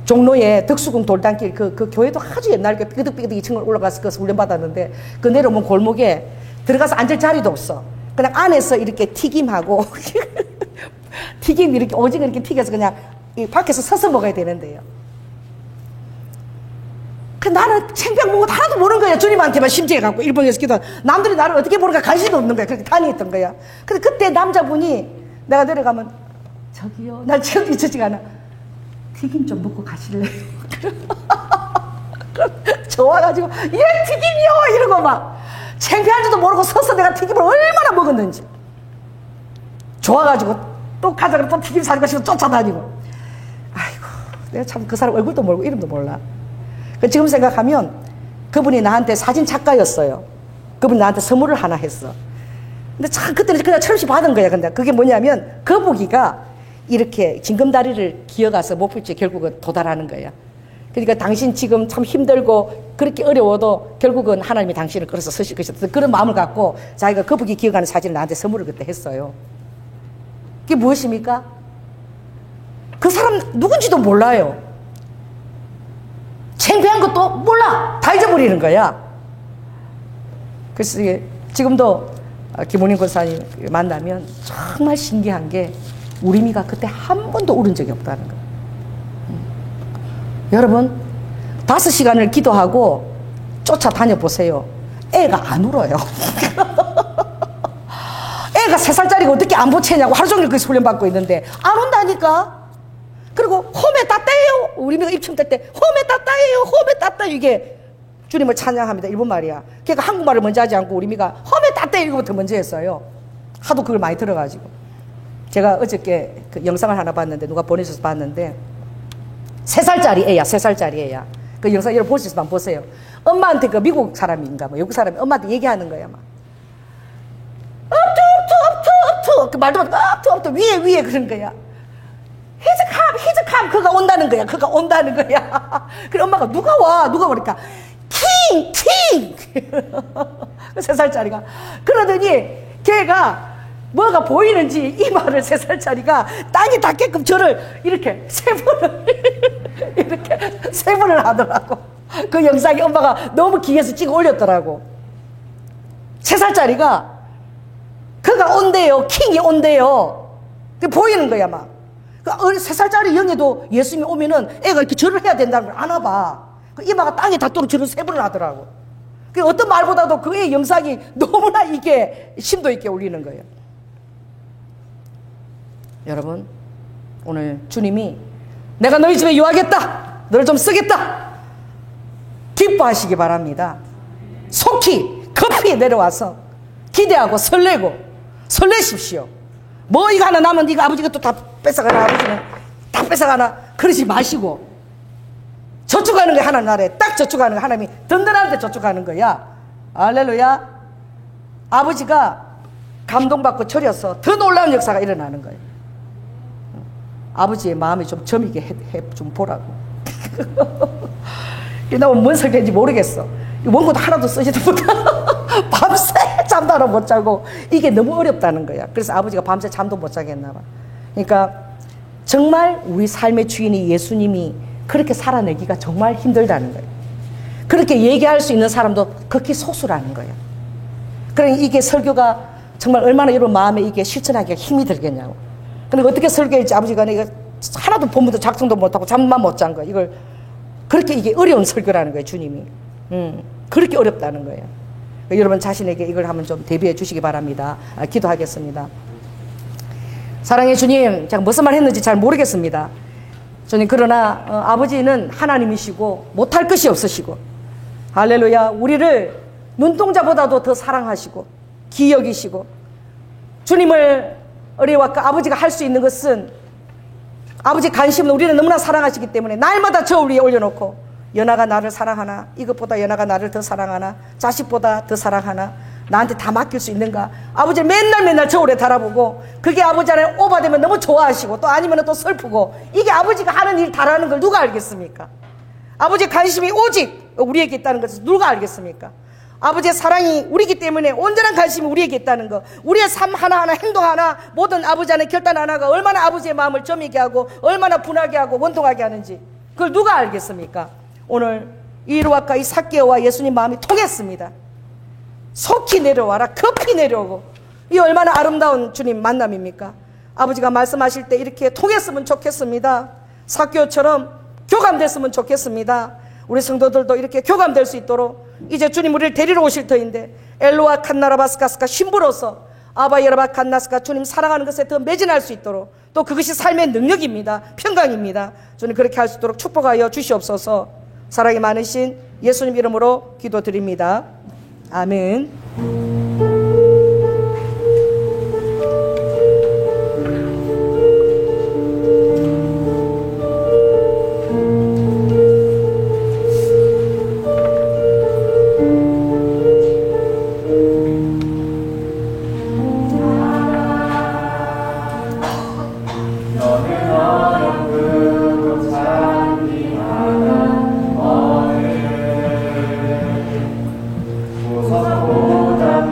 종로에 덕수궁 돌담길 그 교회도 아주 옛날 그 삐그덕삐그덕 2층을 올라가서 그 훈련받았는데 그 내려오면 골목에 들어가서 앉을 자리도 없어. 그냥 안에서 이렇게 튀김하고 튀김 이렇게 오징어 이렇게 튀겨서 그냥 밖에서 서서 먹어야 되는데요. 나는 창피하고 뭐고 하나도 모르는 거야. 주님한테만 심지해갖고 일본에서 기도 남들이 나를 어떻게 보는가 관심도 없는 거야. 그렇게 다니했던 거야. 근데 그때 남자분이 내가 내려가면 저기요 날 지금 잊혀지가 않아. 튀김 좀 먹고 가실래요? 좋아가지고 예 튀김이요 이러고 막 창피한지도 모르고 서서 내가 튀김을 얼마나 먹었는지 좋아가지고 또 가자고 또 튀김 사는 것이고 쫓아다니고. 아이고 내가 참 그 사람 얼굴도 모르고 이름도 몰라. 지금 생각하면 그분이 나한테 사진 작가였어요. 그분이 나한테 선물을 하나 했어. 근데 참 그때는 그냥 철없이 받은 거야. 근데 그게 뭐냐면 거북이가 이렇게 징검다리를 기어가서 목표지에 결국은 도달하는 거야. 그러니까 당신 지금 참 힘들고 그렇게 어려워도 결국은 하나님이 당신을 끌어서 서실 것이다. 그런 마음을 갖고 자기가 거북이 기어가는 사진을 나한테 선물을 그때 했어요. 그게 무엇입니까? 그 사람 누군지도 몰라요. 창피한 것도 몰라. 다 잊어버리는 거야. 그래서 지금도 김원희 권사님 만나면 정말 신기한 게 우리미가 그때 한 번도 울은 적이 없다는 거예요. 여러분 5시간을 기도하고 쫓아다녀 보세요. 애가 안 울어요. 애가 3살짜리가 어떻게 안 보채냐고 하루 종일 그 훈련받고 있는데 안 온다니까. 그리고 홈에 따따예요. 우리미가 입침 뗄 때 홈에 따따예요. 홈에 따따 이게 주님을 찬양합니다. 일본 말이야. 그러니까 한국말을 먼저 하지 않고 우리미가 홈에 따따예요 이거부터 먼저 했어요. 하도 그걸 많이 들어가지고. 제가 어저께 그 영상을 하나 봤는데 누가 보내줘서 봤는데 3살짜리 애야. 3살짜리 애야. 그 영상 여러분 볼 수 있으면 보세요. 엄마한테 그 미국 사람인가 뭐 외국 사람이 엄마한테 얘기하는 거야 막. 업투 그 말도 업투 위에 그런 거야. 히즈캄 그가 온다는 거야. 그가 온다는 거야. 그래 엄마가 누가 와 그러니까 킹 3살짜리가 그러더니 걔가 뭐가 보이는지 이마를 3살짜리가 땅에 닿게끔 저를 이렇게 3번을 이렇게 3번을 하더라고. 그 영상이 엄마가 너무 기에서 찍어 올렸더라고. 3살짜리가 그가 온대요. 킹이 온대요. 그 보이는 거야 막. 그 3살짜리 영애도 예수님이 오면은 애가 이렇게 절을 해야 된다는 걸 아나 봐. 그 이마가 땅에 닿도록 절을 3번을 하더라고. 그 어떤 말보다도 그 애 영상이 너무나 이게 심도 있게 울리는 거예요. 여러분, 오늘 주님이 내가 너희 집에 유하겠다, 너를 좀 쓰겠다, 기뻐하시기 바랍니다. 속히 급히 내려와서 기대하고 설레십시오. 뭐 이거 하나 남은 이거 아버지가 또 다 뺏어가나, 아버지는 다 뺏어가나, 그러지 마시고 저축하는 게 하나님 나라에 딱 저축하는 거, 하나님이 든든한데 저축하는 거야. 할렐루야. 아버지가 감동받고 절여서 더 놀라운 역사가 일어나는 거예요. 아버지의 마음이 좀 점이게 좀 보라고. 나 뭔 설계인지 모르겠어. 원고도 하나도 쓰지도 못하고 밤새 잠도 하나 못 자고, 이게 너무 어렵다는 거야. 그래서 아버지가 밤새 잠도 못 자겠나 봐. 그러니까 정말 우리 삶의 주인이 예수님이 그렇게 살아내기가 정말 힘들다는 거예요. 그렇게 얘기할 수 있는 사람도 극히 소수라는 거예요. 그러니까 이게 설교가 정말 얼마나 여러분 마음에 이게 실천하기가 힘이 들겠냐고. 근데 어떻게 설교할지 아버지가 내가 하나도 본문도 작성도 못하고 잠만 못 잔 거야. 이걸 그렇게 이게 어려운 설교라는 거예요. 주님이 그렇게 어렵다는 거예요. 그러니까 여러분 자신에게 이걸 한번 좀 대비해 주시기 바랍니다. 기도하겠습니다. 사랑의 주님, 제가 무슨 말 했는지 잘 모르겠습니다. 주님, 그러나 아버지는 하나님이시고 못할 것이 없으시고, 할렐루야, 우리를 눈동자보다도 더 사랑하시고 기여기시고, 주님을 우리와 그 아버지가 할 수 있는 것은, 아버지 관심은 우리는 너무나 사랑하시기 때문에 날마다 저 위에 올려놓고, 연하가 나를 사랑하나, 이것보다 연하가 나를 더 사랑하나, 자식보다 더 사랑하나, 나한테 다 맡길 수 있는가. 아버지 맨날 저 위에 달아보고, 그게 아버지 안에 오바되면 너무 좋아하시고, 또 아니면 또 슬프고, 이게 아버지가 하는 일 다라는 걸 누가 알겠습니까? 아버지의 관심이 오직 우리에게 있다는 것을 누가 알겠습니까? 아버지의 사랑이 우리이기 때문에 온전한 관심이 우리에게 있다는 것, 우리의 삶 하나하나, 행동 하나, 모든 아버지 안에 결단 하나가 얼마나 아버지의 마음을 점이게 하고 얼마나 분하게 하고 원통하게 하는지, 그걸 누가 알겠습니까? 오늘 이 루아과 이 삭개오와 예수님 마음이 통했습니다. 속히 내려와라, 급히 내려오고. 이 얼마나 아름다운 주님 만남입니까? 아버지가 말씀하실 때 이렇게 통했으면 좋겠습니다. 삭개오처럼 교감됐으면 좋겠습니다. 우리 성도들도 이렇게 교감될 수 있도록 이제 주님 우리를 데리러 오실 터인데, 엘로와 칸나라바스카스가 신부로서 아바 예라바 칸나스가 주님 사랑하는 것에 더 매진할 수 있도록, 또 그것이 삶의 능력입니다. 평강입니다. 주님 그렇게 할 수 있도록 축복하여 주시옵소서. 사랑이 많으신 예수님 이름으로 기도드립니다. 아멘. 보다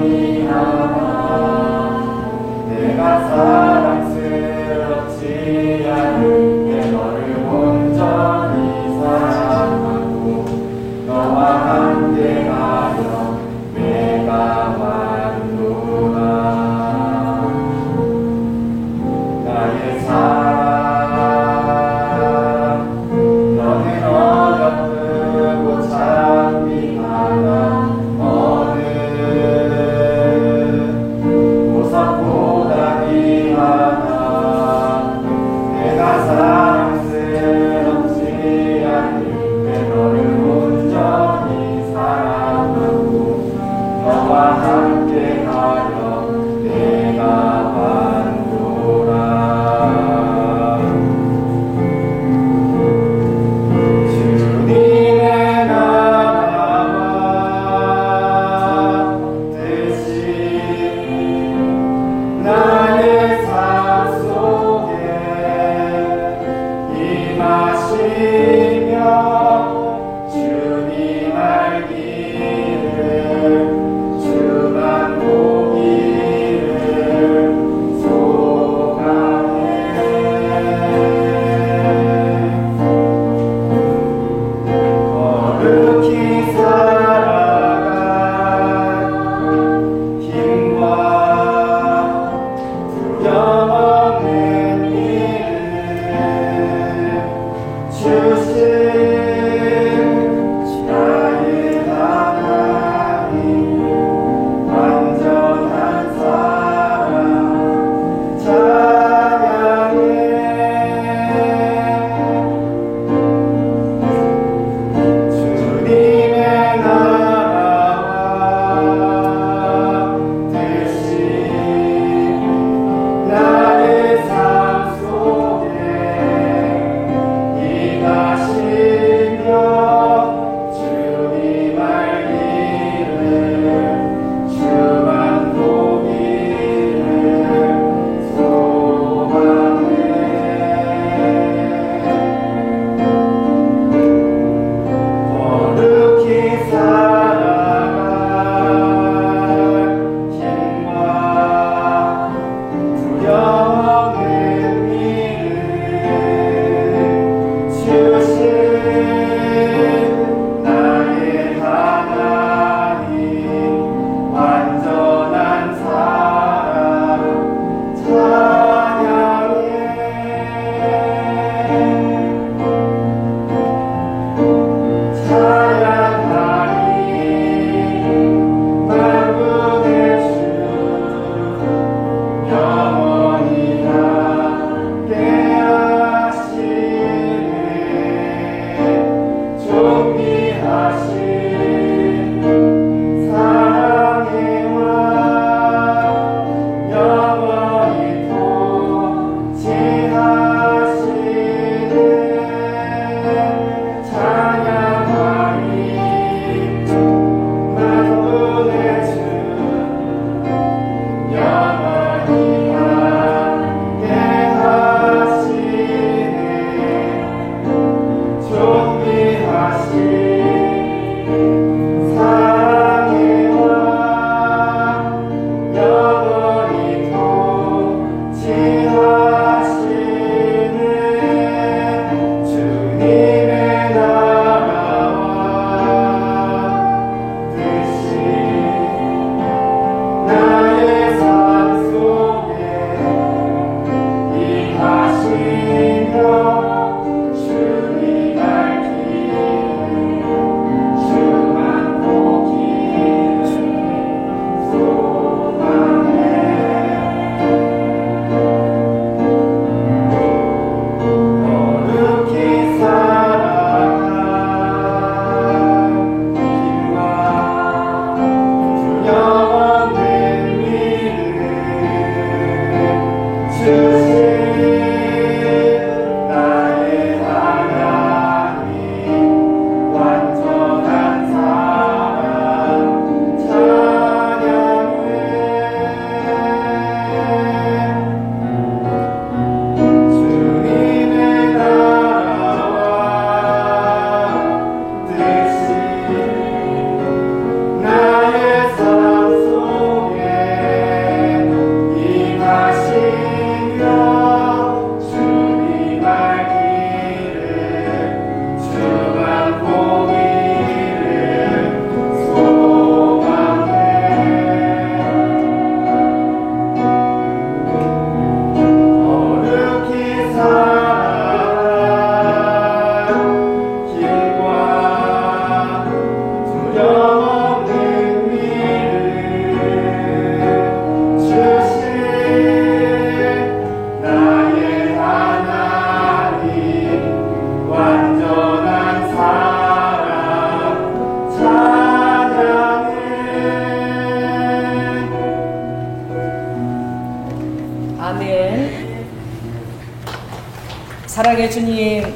사랑의 주님,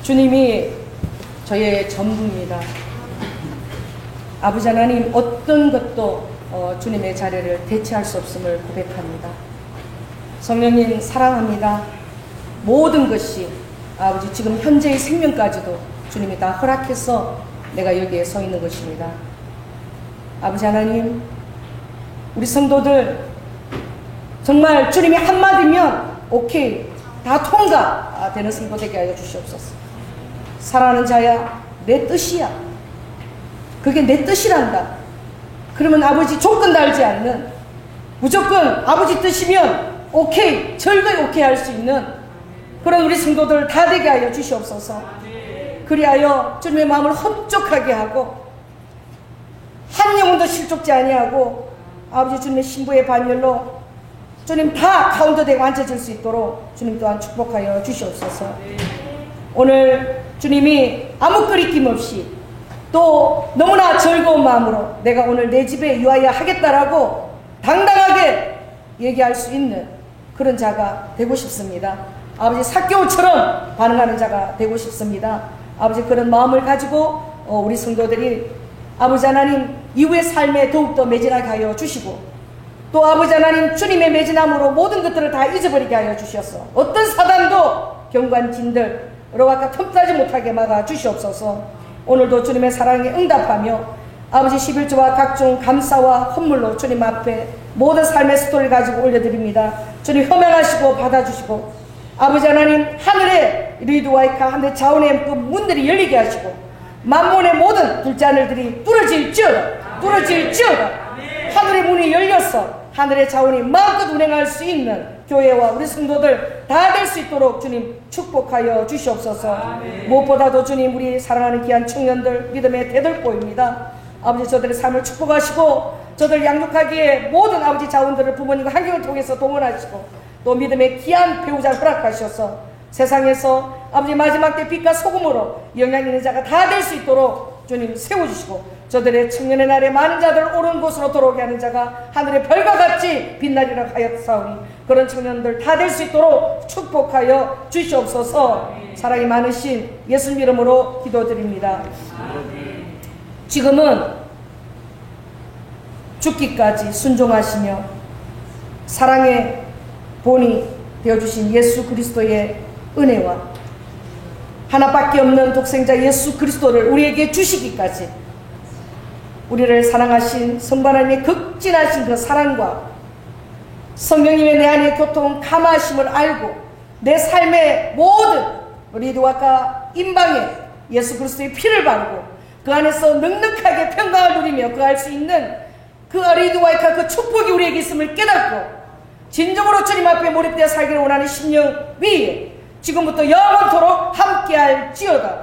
주님이 저의 전부입니다. 아버지 하나님, 어떤 것도 주님의 자리를 대체할 수 없음을 고백합니다. 성령님 사랑합니다. 모든 것이 아버지 지금 현재의 생명까지도 주님이 다 허락해서 내가 여기에 서 있는 것입니다. 아버지 하나님, 우리 성도들 정말 주님이 한마디면 오케이 다 통과되는 성도 되게 하여 주시옵소서. 사랑하는 자야, 내 뜻이야. 그게 내 뜻이란다. 그러면 아버지 조건 달지 않는 무조건 아버지 뜻이면 오케이, 절대 오케이 할 수 있는 그런 우리 성도들 다 되게 하여 주시옵소서. 그리하여 주님의 마음을 흡족하게 하고 한 영혼도 실족지 아니하고 아버지 주님의 신부의 반열로 주님 다 카운트되고 앉혀질 수 있도록 주님 또한 축복하여 주시옵소서. 오늘 주님이 아무 끄리낌 없이 또 너무나 즐거운 마음으로 내가 오늘 내 집에 유하여 하겠다라고 당당하게 얘기할 수 있는 그런 자가 되고 싶습니다. 아버지 삭개오처럼 반응하는 자가 되고 싶습니다. 아버지 그런 마음을 가지고 우리 성도들이 아버지 하나님 이후의 삶에 더욱더 매진하게 하여 주시고 또 아버지 하나님 주님의 매진함으로 모든 것들을 다 잊어버리게 하여 주시옵소서. 어떤 사단도 경관진들 로아까 틈타지 못하게 막아 주시옵소서. 오늘도 주님의 사랑에 응답하며 아버지 11조와 각종 감사와 헌물로 주님 앞에 모든 삶의 스토리를 가지고 올려드립니다. 주님 혐양하시고 받아주시고 아버지 하나님 하늘의 리드와이카 하늘 자원의 그 문들이 열리게 하시고 만몬의 모든 둘째 하늘들이 뚫어질지어다 하늘의 문이 열려서 하늘의 자원이 마음껏 운행할 수 있는 교회와 우리 성도들 다 될 수 있도록 주님 축복하여 주시옵소서. 무엇보다도 주님 우리 사랑하는 귀한 청년들 믿음의 대들보입니다. 아버지 저들의 삶을 축복하시고 저들 양육하기에 모든 아버지 자원들을 부모님과 환경을 통해서 동원하시고 또 믿음의 귀한 배우자를 허락하셔서 세상에서 아버지 마지막 때 빛과 소금으로 영향 있는 자가 다 될 수 있도록 주님 세워주시고 저들의 청년의 날에 많은 자들 옳은 곳으로 돌아오게 하는 자가 하늘의 별과 같이 빛나리라 하였사오니 그런 청년들 다 될 수 있도록 축복하여 주시옵소서. 사랑이 많으신 예수님 이름으로 기도드립니다. 지금은 죽기까지 순종하시며 사랑의 본이 되어주신 예수 그리스도의 은혜와 하나밖에 없는 독생자 예수 그리스도를 우리에게 주시기까지 우리를 사랑하신 성부 하나님의 극진하신 그 사랑과 성령님의 내 안에 교통 감화하심을 알고 내 삶의 모든 리드와카 임방에 예수 그리스도의 피를 바르고 그 안에서 넉넉하게 평강을 누리며 그 할 수 있는 그 리드와카 그 축복이 우리에게 있음을 깨닫고 진정으로 주님 앞에 몰입되어 살기를 원하는 심령 위에 지금부터 영원토록 함께할지어다.